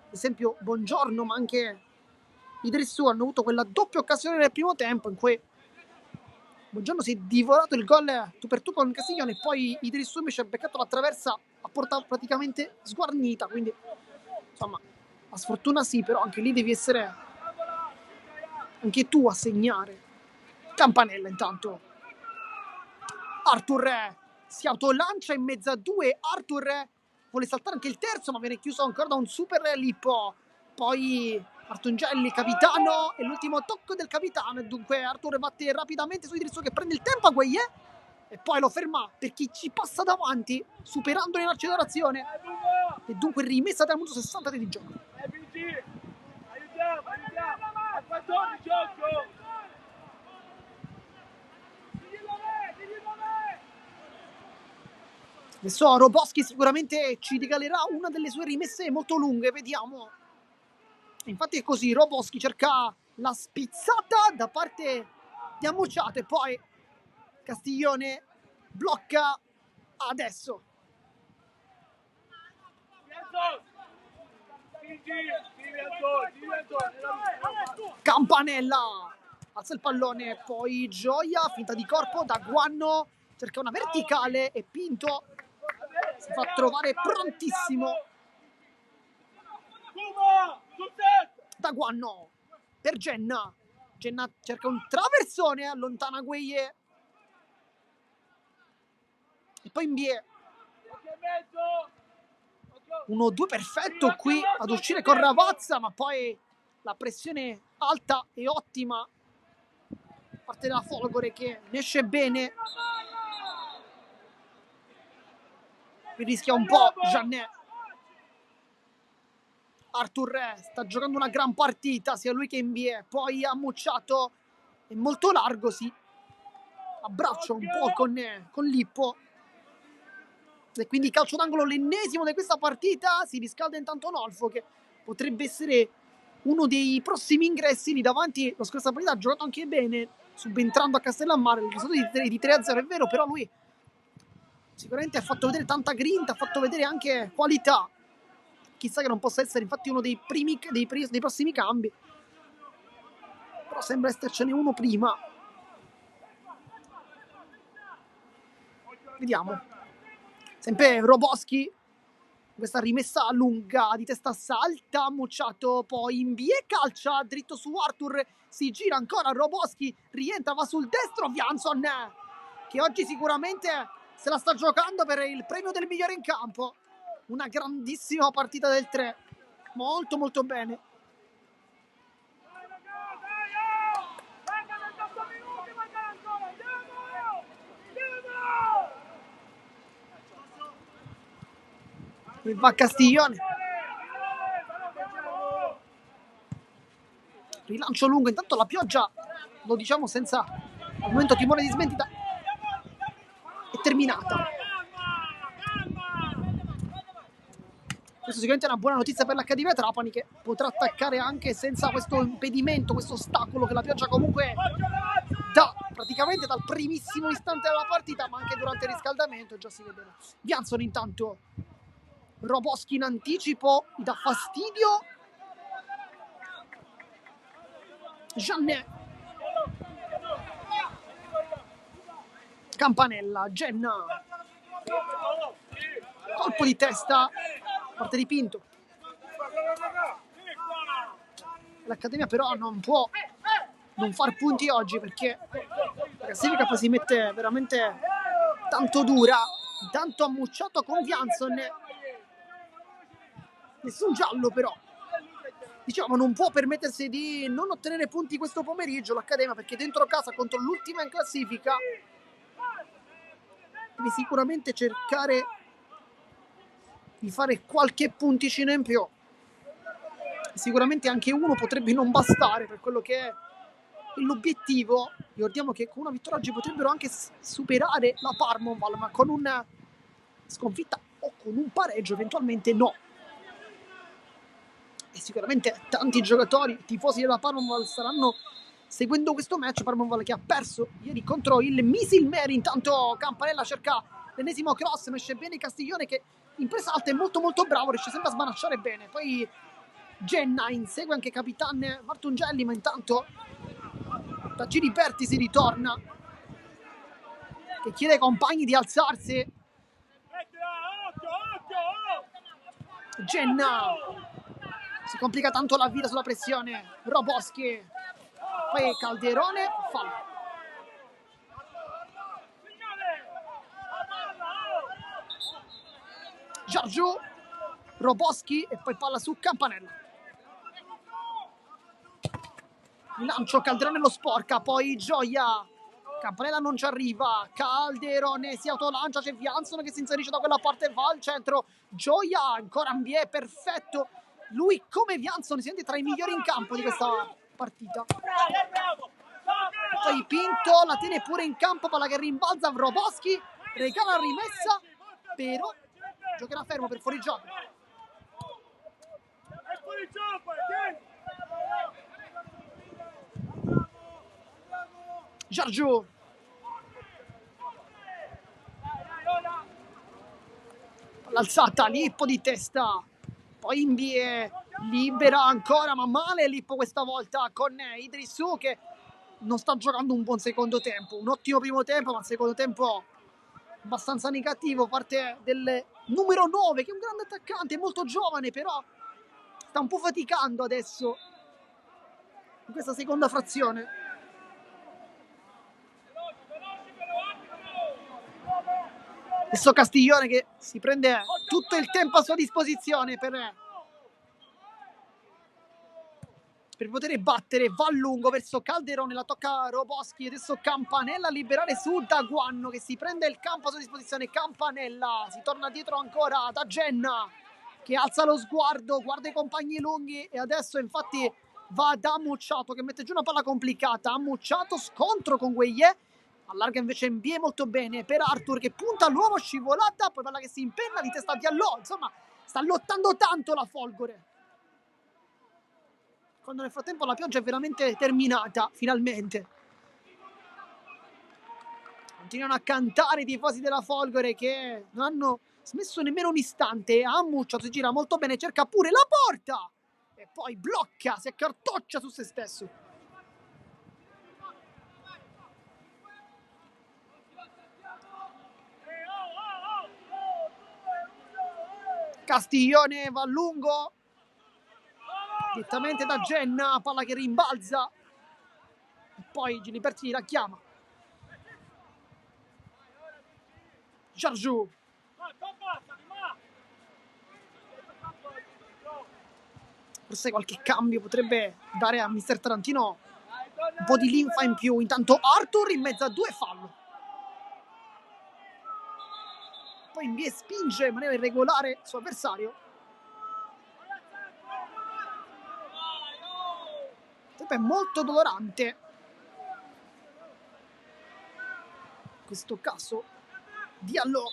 Ad esempio Buongiorno, ma anche Idrissu hanno avuto quella doppia occasione nel primo tempo in cui Buongiorno si è divorato il gol tu per tu con Castiglione, e poi Idrissu invece ha beccato la traversa a porta praticamente sguarnita, quindi insomma la sfortuna sì, però anche lì devi essere anche tu a segnare. Campanella intanto, Arthur si autolancia in mezzo a due. Arthur vuole saltare anche il terzo, ma viene chiuso ancora da un super Lippo. Poi Artungelli, capitano, e l'ultimo tocco del capitano, e dunque Arthur batte rapidamente su Idrissu che prende il tempo a Gueye e poi lo ferma per chi ci passa davanti, superandolo in accelerazione, e dunque rimessa da minuto 60 di gioco. Adesso Roboschi sicuramente ci regalerà una delle sue rimesse molto lunghe, vediamo. Infatti è così, Roboschi cerca la spizzata da parte di Ammucciato e poi Castiglione blocca adesso. Campanella alza il pallone, poi Gioia, finta di corpo da Guanno, cerca una verticale e Pinto si fa trovare prontissimo da Guanno per Genna. Genna cerca un traversone, allontana Gueye e poi Mbie. 1-2 perfetto qui ad uscire con Ravazza, ma poi la pressione alta e ottima parte della Folgore che ne esce bene. Mi rischia un po' Jeannet. Arthur sta giocando una gran partita, sia lui che Mbie. Poi Ammucciato è molto largo, si abbraccia un po' con Lippo. E quindi calcio d'angolo, l'ennesimo di questa partita. Si riscalda intanto Nolfo, che potrebbe essere uno dei prossimi ingressi lì davanti. La scorsa partita ha giocato anche bene, subentrando a Castellammare. Il risultato di 3-0 è vero, però lui sicuramente ha fatto vedere tanta grinta, ha fatto vedere anche qualità. Chissà che non possa essere infatti uno dei prossimi cambi. però sembra essercene uno prima. Vediamo. Sempre Roboski, questa rimessa lunga di testa salta, Mucciato, poi Mbie calcia dritto su Arthur, si gira ancora Roboski, rientra, va sul destro, Vianson, che oggi sicuramente se la sta giocando per il premio del migliore in campo. Una grandissima partita del 3, molto molto bene. E va Castiglione, rilancio lungo, intanto la pioggia, lo diciamo senza al momento timore di smentita, è terminata. Questo sicuramente è una buona notizia per l'Accademia Trapani, che potrà attaccare anche senza questo impedimento, questo ostacolo che la pioggia comunque dà praticamente dal primissimo istante della partita, ma anche durante il riscaldamento già si vede. Vianson intanto, Roboski in anticipo, gli dà fastidio, Jeannet, Campanella, Genna, colpo di testa, parte di Pinto. L'Accademia però non può non far punti oggi, perché la classifica poi si mette veramente tanto dura. Intanto ammucciato con Vianson, nessun giallo però, diciamo non può permettersi di non ottenere punti questo pomeriggio l'Accademia, perché dentro casa contro l'ultima in classifica deve sicuramente cercare di fare qualche punticino in più. Sicuramente anche uno potrebbe non bastare per quello che è l'obiettivo. Ricordiamo che con una vittoria oggi potrebbero anche superare la Parmonval, ma con una sconfitta o con un pareggio eventualmente no. E sicuramente tanti giocatori, tifosi della Parmonval, staranno seguendo questo match. Parmonval che ha perso ieri contro il Misilmeri. Intanto Campanella cerca l'ennesimo cross, mesce bene Castiglione, che in presa alta è molto molto bravo, riesce sempre a smanacciare bene. Poi Genna insegue anche Capitan Martungelli, ma intanto da Giriberti si ritorna, che chiede ai compagni di alzarsi. Genna si complica tanto la vita sulla pressione. Roboski, poi Calderone, fallo. Giorgio, Roboski e poi palla su Campanella. Il lancio, Calderone lo sporca, poi Gioia, Campanella non ci arriva, Calderone si autolancia, c'è Vianson che si inserisce da quella parte, va al centro, Gioia, ancora Mbie, perfetto, lui come Vianson si sente tra i migliori in campo di questa partita. Poi Pinto la tiene pure in campo, palla che rimbalza, Roboski regala la rimessa, però giocherà fermo per fuorigioco. Giorgio, l'alzata, Lippo di testa, poi Mbie, libera ancora ma male Lippo questa volta con Idrissou, che non sta giocando un buon secondo tempo, un ottimo primo tempo, ma il secondo tempo abbastanza negativo, parte del numero 9 che è un grande attaccante, molto giovane, però sta un po' faticando adesso in questa seconda frazione. Adesso Castiglione che si prende tutto il tempo a sua disposizione per poter battere, va a lungo verso Calderone, la tocca Roboski, adesso Campanella a liberare su Daguanno che si prende il campo a sua disposizione. Campanella si torna dietro ancora da Genna che alza lo sguardo, guarda i compagni lunghi e adesso infatti va da Ammucciato che mette giù una palla complicata. Ammucciato, scontro con Gueye, allarga invece Mbie molto bene per Arthur che punta all'uomo, scivolata, poi palla che si impenna di testa a Diallo, insomma sta lottando tanto la Folgore, quando nel frattempo la pioggia è veramente terminata, finalmente. Continuano a cantare i tifosi della Folgore che non hanno smesso nemmeno un istante. Ammucciato si gira molto bene, cerca pure la porta e poi blocca, si accartoccia su se stesso. Castiglione va a lungo, direttamente da Genna, palla che rimbalza e poi Giliberti la chiama. Giorgiù, forse qualche cambio potrebbe dare a mister Tarantino un po' di linfa in più. Intanto Arthur in mezzo a 2 fallo, poi spinge in maniera irregolare il suo avversario. È molto dolorante in questo caso. Diallo,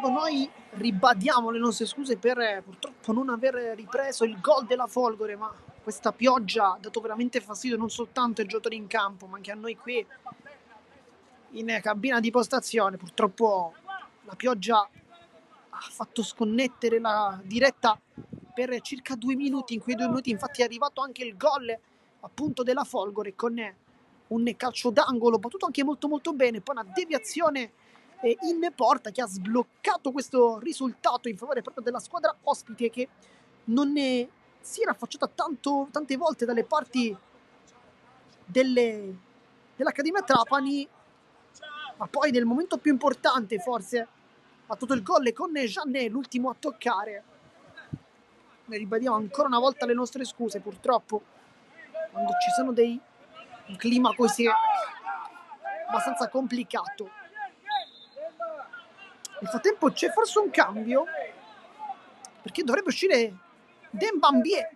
noi ribadiamo le nostre scuse per purtroppo non aver ripreso il gol della Folgore, ma questa pioggia ha dato veramente fastidio non soltanto ai giocatori in campo, ma anche a noi qui in cabina di postazione. Purtroppo la pioggia ha fatto sconnettere la diretta per circa 2 minuti. In quei 2 minuti infatti è arrivato anche il gol appunto della Folgore con un calcio d'angolo battuto anche molto molto bene, poi una deviazione in porta che ha sbloccato questo risultato in favore proprio della squadra ospite, che non si era affacciata tante volte dalle parti dell'Accademia Trapani, ma poi nel momento più importante forse ha battuto il gol con Jeannet, l'ultimo a toccare. Ne ribadiamo ancora una volta le nostre scuse. Purtroppo quando ci sono un clima così abbastanza complicato. Nel frattempo c'è forse un cambio, perché dovrebbe uscire Dembambier.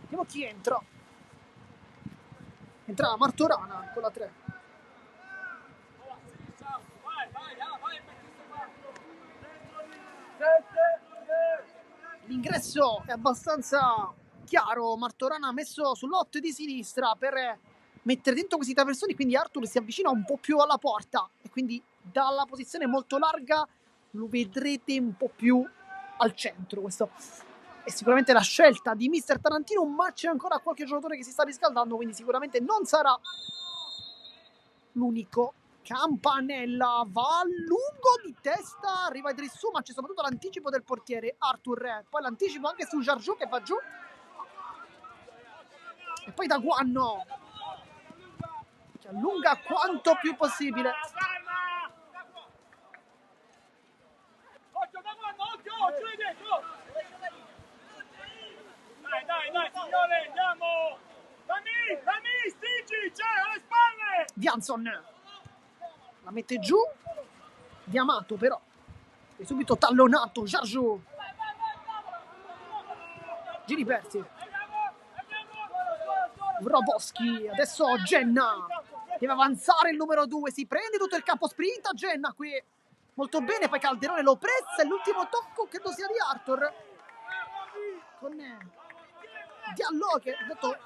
Vediamo chi entra. Entra Martorana con la 3. L'ingresso è abbastanza chiaro. Martorana ha messo sull'8 di sinistra per mettere dentro questi traversoni, quindi Arthur si avvicina un po' più alla porta e quindi dalla posizione molto larga lo vedrete un po' più al centro. Questo è sicuramente la scelta di mister Tarantino, ma c'è ancora qualche giocatore che si sta riscaldando, quindi sicuramente non sarà l'unico. Campanella va a lungo di testa, arriva Idrissou, ma c'è soprattutto l'anticipo del portiere Arthur, poi l'anticipo anche su Giorgiù che va giù, e poi da Guanno che allunga quanto più possibile. Dai, signore, andiamo! Dammi, stingi, c'è alle spalle! Vianson la mette giù, Diamato però è subito tallonato. Giorgiù, Giliberti, Wroblewski, adesso Genna deve avanzare il numero 2, si prende tutto il campo, sprinta Genna qui molto bene, poi Calderone lo pressa e l'ultimo tocco credo sia di Arthur con Diallo che è andato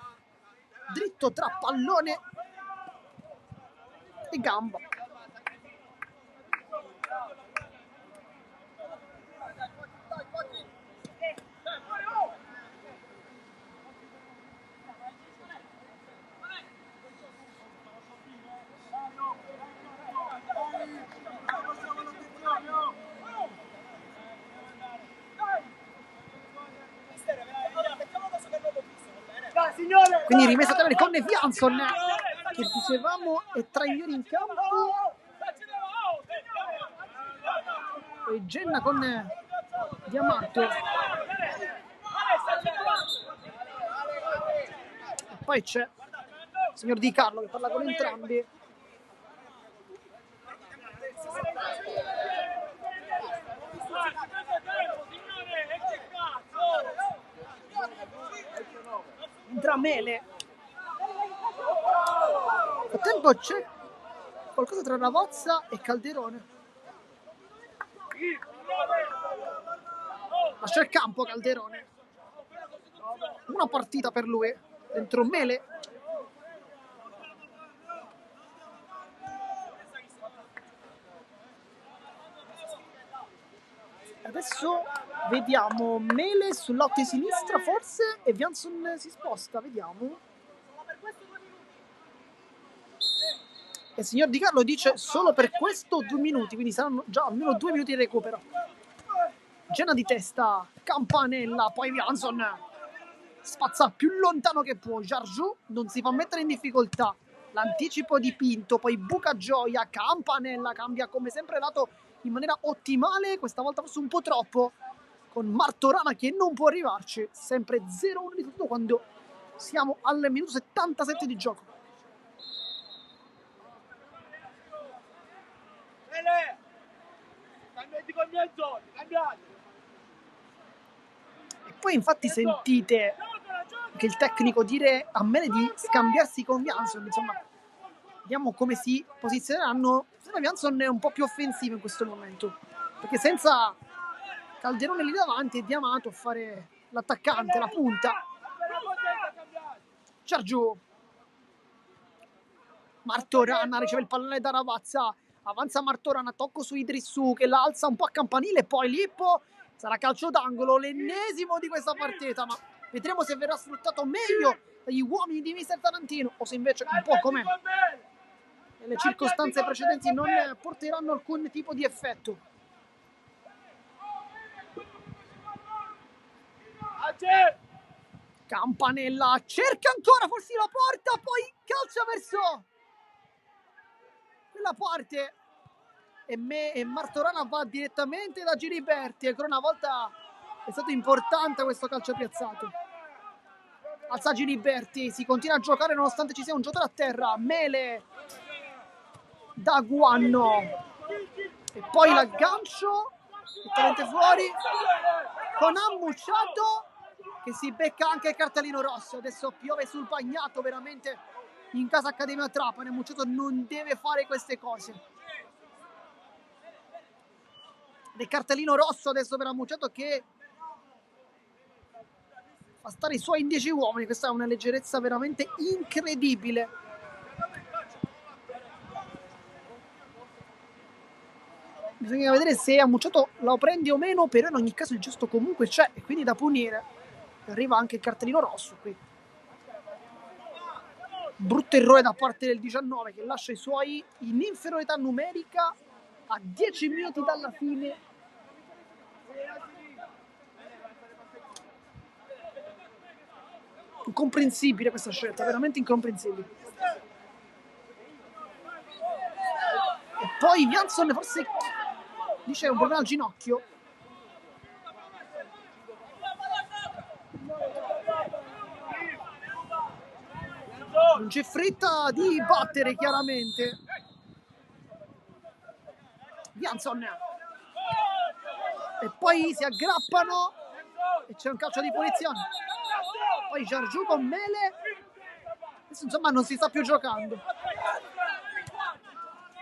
dritto tra pallone e gamba. Quindi rimessa a termine con Vianson che dicevamo è tra i migliori in campo, e Genna con Diamato, e poi c'è il signor Di Carlo che parla con entrambi. Entra Mele. Nel frattempo c'è qualcosa tra Ravazza e Calderone. Lascia il campo Calderone. Una partita per lui, dentro Mele. Adesso vediamo Mele sul lato di sinistra forse e Vianson si sposta, vediamo. E il signor Di Carlo dice solo per questo 2 minuti, quindi saranno già almeno 2 minuti di recupero. Gena di testa, Campanella, poi Vianson spazza più lontano che può, Jargiu non si fa mettere in difficoltà, l'anticipo di Pinto, poi buca Gioia, Campanella cambia come sempre lato in maniera ottimale, questa volta forse un po' troppo, con Martorana che non può arrivarci, sempre 0-1 di tutto quando siamo al minuto 77 di gioco. E poi infatti sentite che il tecnico dire a Mele di scambiarsi con Vianson, insomma, vediamo come si posizioneranno. Vianson è un po' più offensivo in questo momento, perché senza Calderone lì davanti è Diamato a fare l'attaccante, la punta. Giorgio Martorana riceve il pallone da Ravazza, avanza Martorana, tocco su Idrissù che la alza un po' a campanile, poi Lippo, sarà calcio d'angolo, l'ennesimo di questa partita, ma vedremo se verrà sfruttato meglio dagli uomini di mister Tarantino o se invece un po' come nelle circostanze precedenti non porteranno alcun tipo di effetto. Campanella cerca ancora, forse la porta, poi calcia verso quella parte e Martorana va direttamente da Giliberti. Ancora una volta è stato importante questo calcio piazzato. Alza Giliberti, si continua a giocare nonostante ci sia un giocatore a terra. Mele da Guanno e poi l'aggancio direttamente fuori con Ammucciato che si becca anche il cartellino rosso. Adesso piove sul bagnato veramente in casa Accademia Trapani. Ammucciato non deve fare queste cose. Del cartellino rosso adesso per Ammucciato che fa stare i suoi 10 uomini. Questa è una leggerezza veramente incredibile. Bisogna vedere se Ammucciato lo prende o meno, però in ogni caso il gesto comunque c'è e quindi da punire. Arriva anche il cartellino rosso qui. Brutto errore da parte del 19 che lascia i suoi in inferiorità numerica a 10 minuti dalla fine. Incomprensibile questa scelta, veramente incomprensibile. E poi Vianson forse dice un problema al ginocchio. Non c'è fretta di battere chiaramente. Vianson. E poi si aggrappano e c'è un calcio di punizione. Poi Jargiu con Mele. Adesso insomma non si sta più giocando.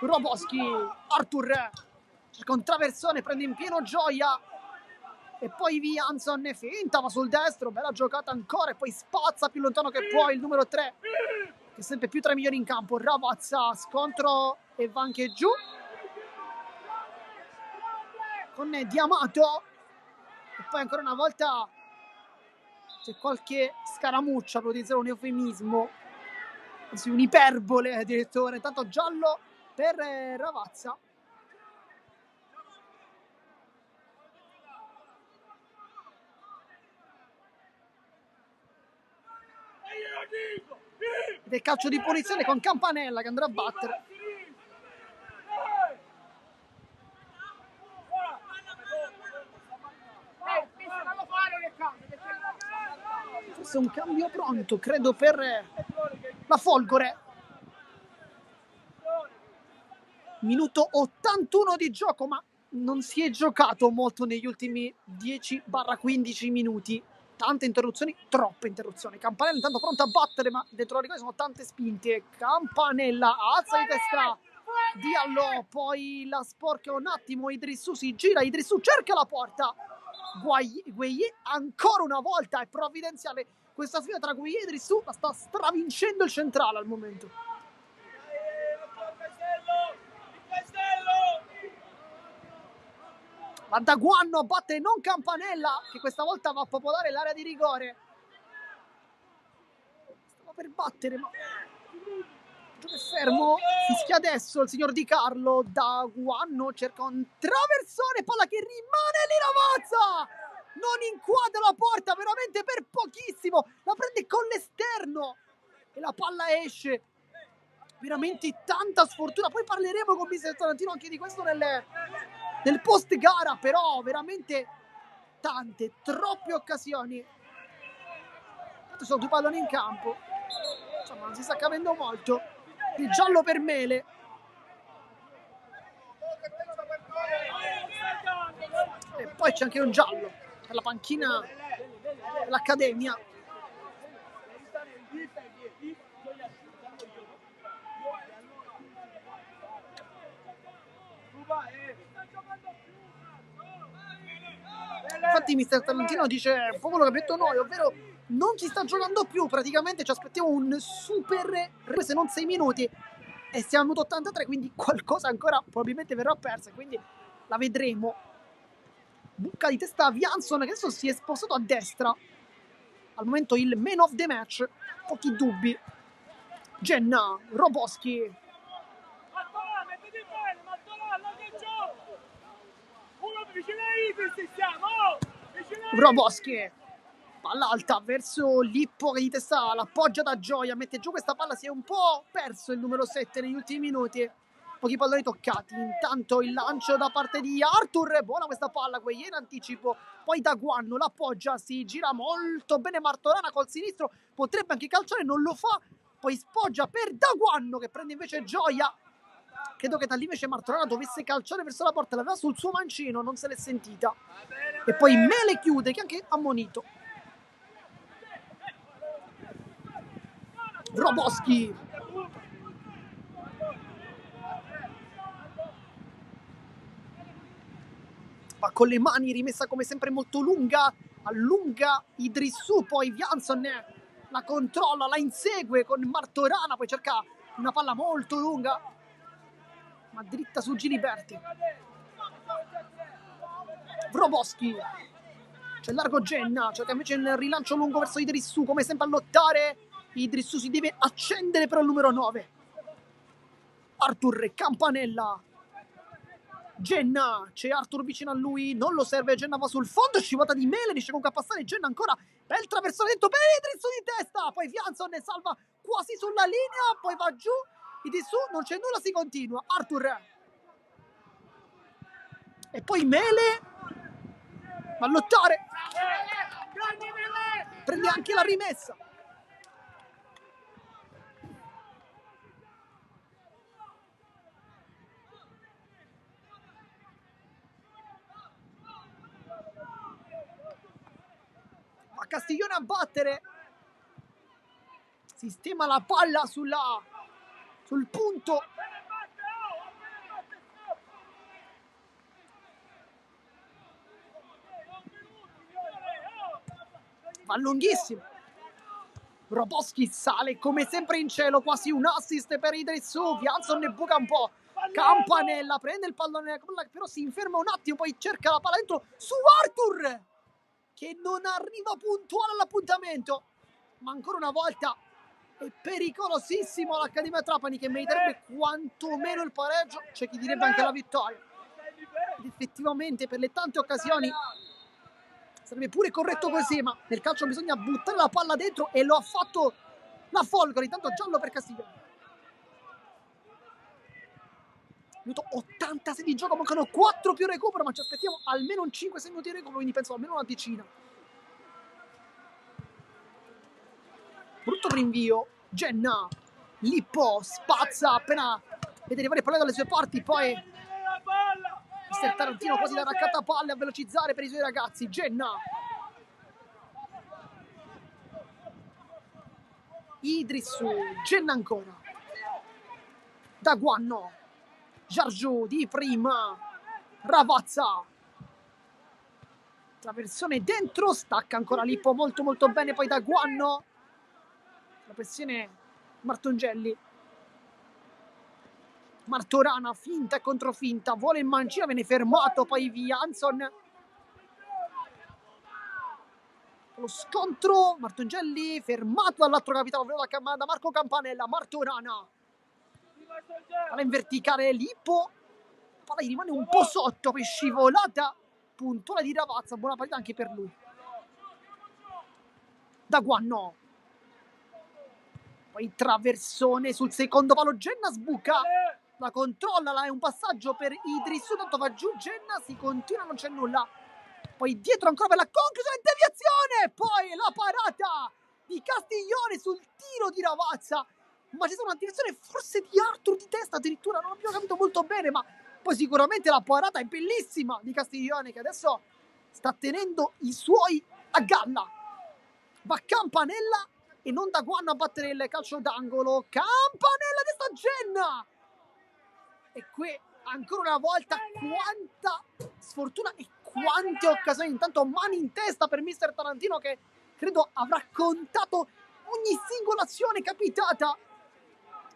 Roboschi, Arthur cerca un traversone, prende in pieno Gioia e poi Vianson finta, va sul destro, bella giocata ancora e poi spazza più lontano che può il numero 3 che è sempre più tra i migliori in campo. Ravazza, scontro e va anche giù con Diamato e poi ancora una volta c'è qualche scaramuccia, per utilizzare un eufemismo, anzi un'iperbole direttore. Intanto giallo per Ravazza. Ed è calcio di punizione con Campanella che andrà a battere. Forse un cambio pronto, credo, per la Folgore. Minuto 81 di gioco, ma non si è giocato molto negli ultimi 10-15 minuti. Tante interruzioni, troppe interruzioni. Campanella intanto pronta a battere, ma dentro la rigore sono tante spinte. Campanella alza di testa Diallo, poi la sporca un attimo. Idrissù si gira, Idrissù cerca la porta Gueye ancora una volta è provvidenziale questa sfida tra Gueye e Idrissou, la sta stravincendo il centrale al momento. Va Daguanno a battere non Campanella, che questa volta va a popolare l'area di rigore. Stava per battere, ma gioco è fermo. Fischia adesso il signor Di Carlo. Daguanno cerca un traversone, palla che rimane lì, Ravazza! Non inquadra la porta, veramente per pochissimo. La prende con l'esterno e la palla esce. Veramente tanta sfortuna. Poi parleremo con mister Tarantino anche di questo nel post gara, però veramente troppe occasioni. Sono 2 palloni in campo, insomma non si sta capendo molto. Il giallo per Mele. E poi c'è anche un giallo per la panchina dell'Accademia. Infatti mister Tarantino dice un po' quello che abbiamo detto noi, ovvero non si sta giocando più, praticamente ci aspettiamo un super, se non 6 minuti, e siamo al minuto 83, quindi qualcosa ancora probabilmente verrà persa, quindi la vedremo. Bucca di testa a Vianson, che adesso si è spostato a destra, al momento il man of the match, pochi dubbi. Genna, Roboschi. Roboschi, palla alta verso Lippo che di testa l'appoggia da Gioia, mette giù questa palla, si è un po' perso il numero 7 negli ultimi minuti, pochi palloni toccati. Intanto il lancio da parte di Arthur, buona questa palla, Gueye in anticipo, poi Daguanno l'appoggia, si gira molto bene Martorana col sinistro, potrebbe anche calciare, non lo fa, poi spoggia per Daguanno che prende invece Gioia. Credo che da lì invece Martorana dovesse calciare verso la porta, l'aveva sul suo mancino, non se l'è sentita. E poi Mele chiude, che è anche ammonito. Roboschi. Va con le mani, rimessa come sempre molto lunga, allunga Idrissou, poi Vianson la controlla, la insegue con Martorana, poi cerca una palla molto lunga, ma dritta su Giliberti. Roboschi, c'è largo Genna, cerca invece il rilancio lungo verso Idrissou, come sempre a lottare. Idrissou si deve accendere per il numero 9. Arthur, Campanella, Genna, c'è Arthur vicino a lui, non lo serve, Genna va sul fondo, scivolata di Mele, riesce comunque a passare, Genna ancora, bel traversone dentro per Idrissou di testa, poi Vianson ne salva quasi sulla linea, poi va giù, Idrissou, non c'è nulla, si continua, Arthur, e poi Mele, va a lottare, prende anche la rimessa. Castiglione a battere, sistema la palla sul punto, va lunghissimo. Roboschi sale come sempre in cielo, quasi un assist per Idrissou. Vianson ne buca un po', Campanella prende il pallone, però si inferma un attimo, poi cerca la palla dentro su Arthur che non arriva puntuale all'appuntamento, ma ancora una volta è pericolosissimo l'Accademia Trapani, che meriterebbe quantomeno il pareggio, c'è chi direbbe anche la vittoria. Ed effettivamente per le tante occasioni sarebbe pure corretto così, ma nel calcio bisogna buttare la palla dentro e lo ha fatto la Folgore. Intanto giallo per Castiglione. Minuto 86 di gioco, mancano 4 più recupero, ma ci aspettiamo almeno un 5-6 minuti di recupero, quindi penso almeno una decina. Brutto rinvio, Genna, Lippo spazza appena vede arrivare palla dalle sue parti, poi mister Tarantino quasi da raccatta palle a velocizzare per i suoi ragazzi. Genna, Idrissou, Genna ancora, Daguanno, Giargiù di prima, Ravazza, traversone dentro, stacca ancora Lippo molto molto bene, poi Daguanno, la pressione Martongelli, Martorana, finta e controfinta, vuole in mancina, viene fermato, poi Jansson, lo scontro, Martongelli fermato dall'altro capitano da Marco Campanella, Martorana, palla in verticale Lippo, palla gli rimane un po' sotto per scivolata puntuale di Ravazza, buona partita anche per lui. Daguanno, poi traversone sul secondo palo, Genna sbuca, la controlla, è un passaggio per Idrissu, tanto va giù Genna, si continua, non c'è nulla, poi dietro ancora per la conclusione, deviazione, poi la parata di Castiglione sul tiro di Ravazza, ma c'è stata una direzione forse di Arthur di testa addirittura, non abbiamo capito molto bene, ma poi sicuramente la parata è bellissima di Castiglione che adesso sta tenendo i suoi a galla. Va Campanella e non Daguanno a battere il calcio d'angolo. Campanella testa Genna! E qui ancora una volta quanta sfortuna e quante occasioni. Intanto mani in testa per mister Tarantino che credo avrà contato ogni singola azione capitata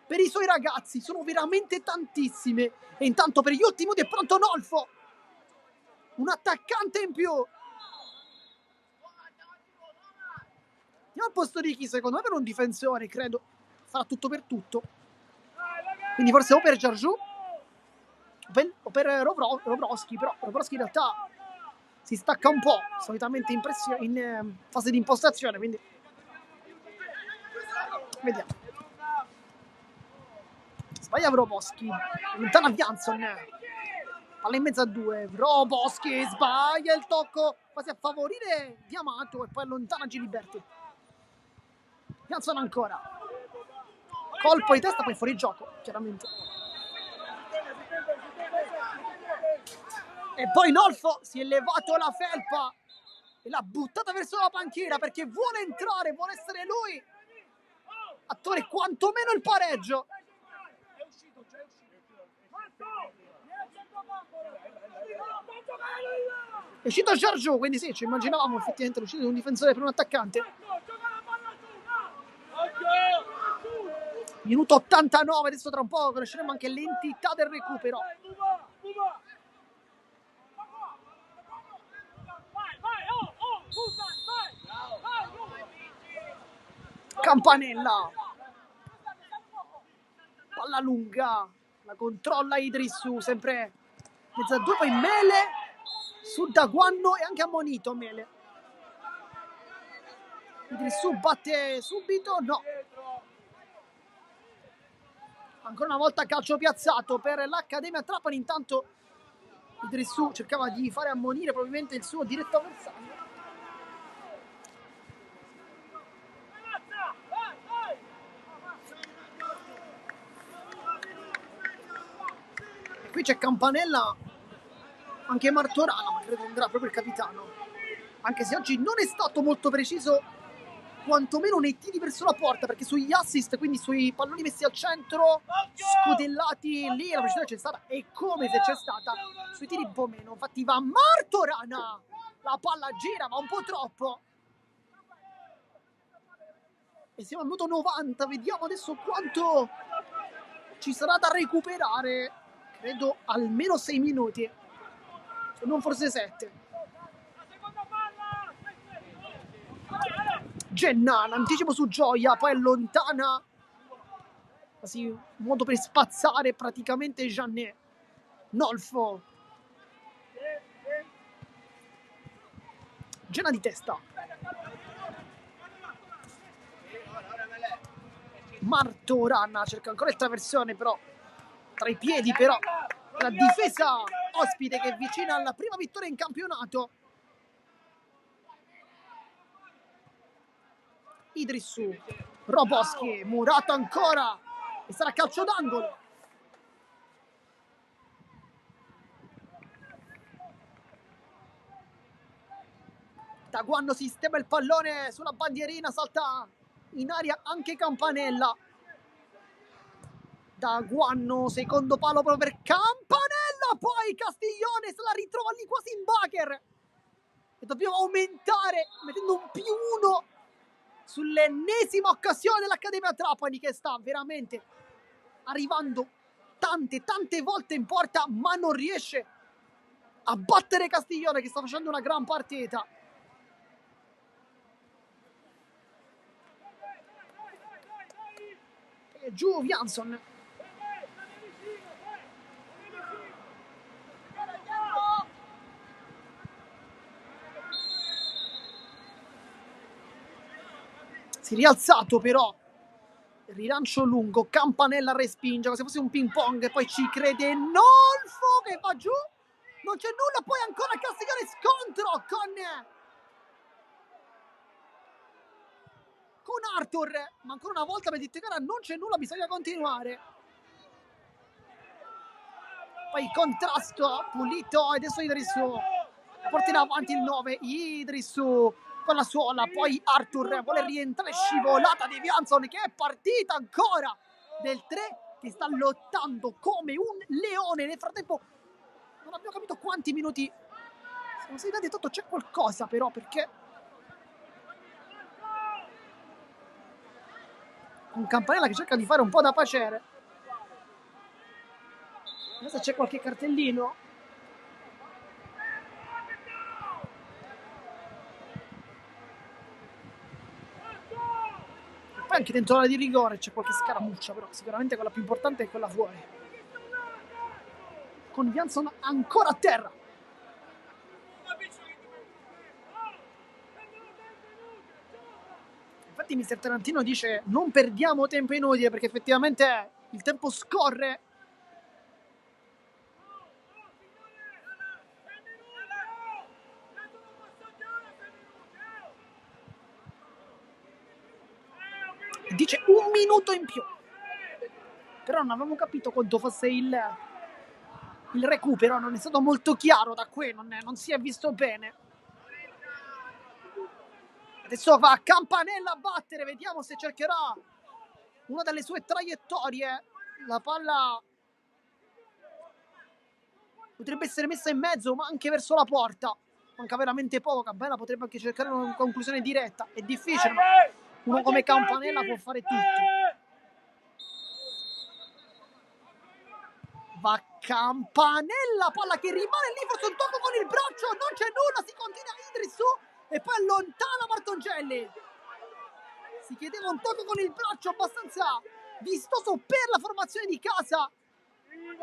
per i suoi ragazzi. Sono veramente tantissime. E intanto per gli ultimi minuti è pronto Nolfo, un attaccante in più. Al posto di chi secondo me per un difensore credo farà tutto per tutto, quindi forse o per Giorgiù o per Robrowski, però Robrowski in realtà si stacca un po' solitamente in fase di impostazione, quindi vediamo. Sbaglia Robrowski, lontana Jansson, palla in mezzo a due, Robrowski sbaglia il tocco quasi a favorire Diamato e poi allontana Giliberti. Jansson ancora, colpo di testa, poi fuori gioco chiaramente, e poi Nolfo si è levato la felpa e l'ha buttata verso la panchina perché vuole entrare, vuole essere lui a togliere quantomeno il pareggio. È uscito Giorgio, quindi sì, ci immaginavamo effettivamente l'uscita di un difensore per un attaccante. Minuto 89, adesso tra un po' conosceremo anche l'entità del recupero. Campanella, palla lunga, la controlla Idrissu, sempre mezzo a due, poi Mele su Daguanno e anche ammonito Mele. Idrissu batte subito, no. Ancora una volta calcio piazzato per l'Accademia Trapani, intanto Idrissu cercava di fare ammonire probabilmente il suo diretto avversario. E qui c'è Campanella, anche Martorana, ma credo andrà proprio il capitano, anche se oggi non è stato molto preciso quantomeno nei tiri verso la porta, perché sugli assist, quindi sui palloni messi al centro, scodellati, lì la precisione c'è stata, e come se c'è stata, sui tiri un po' meno. Infatti va Martorana, la palla gira, ma un po' troppo. E siamo al minuto 90, vediamo adesso quanto ci sarà da recuperare. Credo almeno 6 minuti, se non forse 7. Genna, l'anticipo su Gioia, poi allontana, quasi un modo per spazzare praticamente Jeannet. Nolfo, Genna di testa, Martorana cerca ancora il traversone, però tra i piedi, però la difesa ospite che è vicina alla prima vittoria in campionato. Idrissu, Robrowski, murato ancora e sarà calcio d'angolo. Daguanno sistema il pallone sulla bandierina, salta in aria anche Campanella. Daguanno, secondo palo proprio per Campanella, poi Castiglione se la ritrova lì quasi in bacher. e dobbiamo aumentare mettendo un +1 sull'ennesima occasione dell'Accademia Trapani, che sta veramente arrivando tante volte in porta, ma non riesce a battere Castiglione, che sta facendo una gran partita. E giù Jansson. Si è rialzato però, rilancio lungo, Campanella respinge come se fosse un ping pong e poi ci crede Nolfo che va giù, non c'è nulla, poi ancora Castiglione scontro con Arthur, ma ancora una volta per dire gara non c'è nulla, bisogna continuare. Poi contrasto pulito ed adesso Idrissu porterà avanti il 9, Idrissu con la suola, poi Arthur vuole rientrare, scivolata di Jansson, che è partita ancora del 3, che sta lottando come un leone. Nel frattempo non abbiamo capito quanti minuti siamo stati dati, tutto c'è qualcosa però, perché un Campanella che cerca di fare un po' da pacere. Adesso c'è qualche cartellino. Poi anche dentro l'area di rigore c'è qualche scaramuccia, però sicuramente quella più importante è quella fuori, con Jansson ancora a terra. Infatti mister Tarantino dice non perdiamo tempo inutile, perché effettivamente il tempo scorre. Dice 1 minuto in più, però non avevamo capito quanto fosse il recupero, non è stato molto chiaro da qui, non si è visto bene. Adesso va Campanella a battere, vediamo se cercherà una delle sue traiettorie. La palla potrebbe essere messa in mezzo, ma anche verso la porta. Manca veramente poco, Campanella potrebbe anche cercare una conclusione diretta. È difficile, ma uno come Campanella può fare tutto. Va Campanella, palla che rimane lì, forse un tocco con il braccio, non c'è nulla, si continua Idrissu e poi allontana Martongelli. Si chiedeva un tocco con il braccio abbastanza vistoso per la formazione di casa,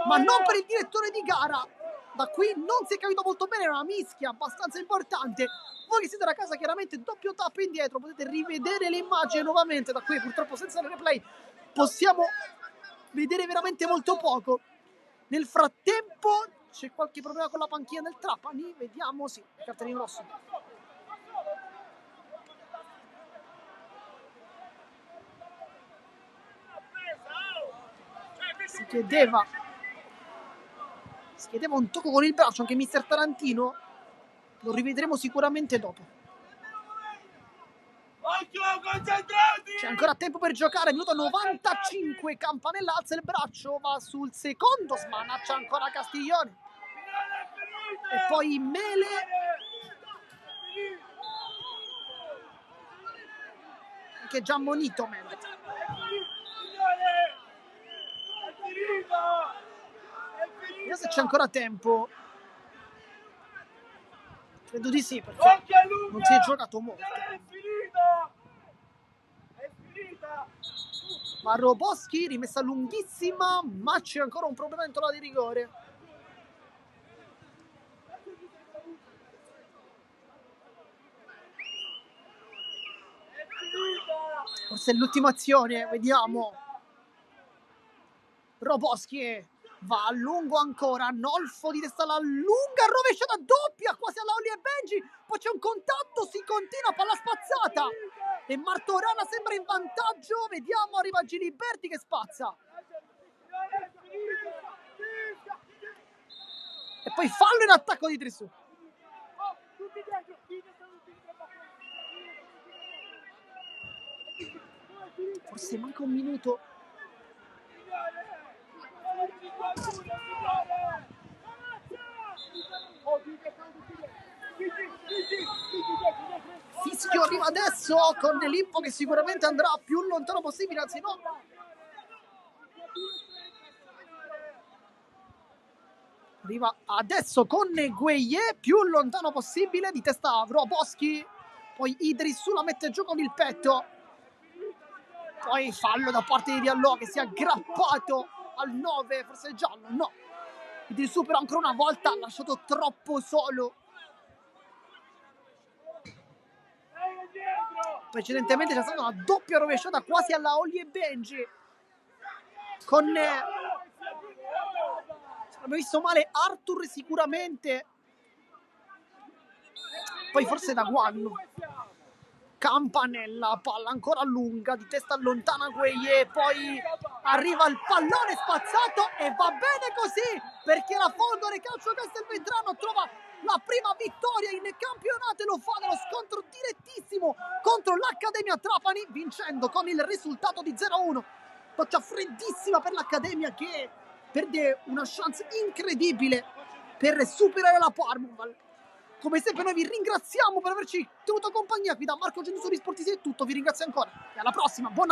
ma non per il direttore di gara. Da qui non si è capito molto bene, era una mischia abbastanza importante. Voi che siete da casa, chiaramente doppio tap indietro, potete rivedere le immagini nuovamente. Da qui purtroppo senza il replay possiamo vedere veramente molto poco. Nel frattempo c'è qualche problema con la panchina del Trapani, vediamo, sì, cartellino rosso. Si chiedeva un tocco con il braccio anche mister Tarantino, lo rivedremo sicuramente dopo. C'è ancora tempo per giocare, minuto 95, Campanella alza il braccio, va sul secondo, smanaccia ancora Castiglione. E poi Mele. Che è già ammonito Mele. Vediamo se c'è ancora tempo. Credo di sì, perché non si è giocato molto. Ma Roboschi, rimessa lunghissima, ma c'è ancora un problema in zona di rigore. Forse è l'ultima azione, vediamo. Roboschi va a lungo ancora, Nolfo di testa alla lunga, rovesciata doppia, quasi alla Oli e Benji, poi c'è un contatto, si continua, palla spazzata. E Martorana sembra in vantaggio, vediamo, arriva Giliberti che spazza. E poi fallo in attacco di Idrissu. Forse manca un minuto. Fischio arriva adesso con Lippo che sicuramente andrà più lontano possibile, anzi no. Arriva adesso con Gueye, più lontano possibile, di testa Wroblewski, poi Idrissu la mette giù con il petto, poi fallo da parte di Diallo che si è aggrappato al 9, forse giallo, no. Idrissu però ancora una volta ha lasciato troppo solo. Precedentemente c'è stata una doppia rovesciata quasi alla Oli e Benji con abbiamo visto male Arthur sicuramente, poi forse da Guanno. Campanella, palla ancora lunga, di testa lontana Gueye, poi arriva il pallone spazzato e va bene così, perché la Folgore Calcio Castelvetrano trova la prima vittoria in campionato e lo fa nello scontro direttissimo contro l'Accademia Trapani, vincendo con il risultato di 0-1. Doccia freddissima per l'Accademia che perde una chance incredibile per superare la Parma. Come sempre noi vi ringraziamo per averci tenuto compagnia. Qui da Marco Genusoli Sportivi è tutto, vi ringrazio ancora e alla prossima, buona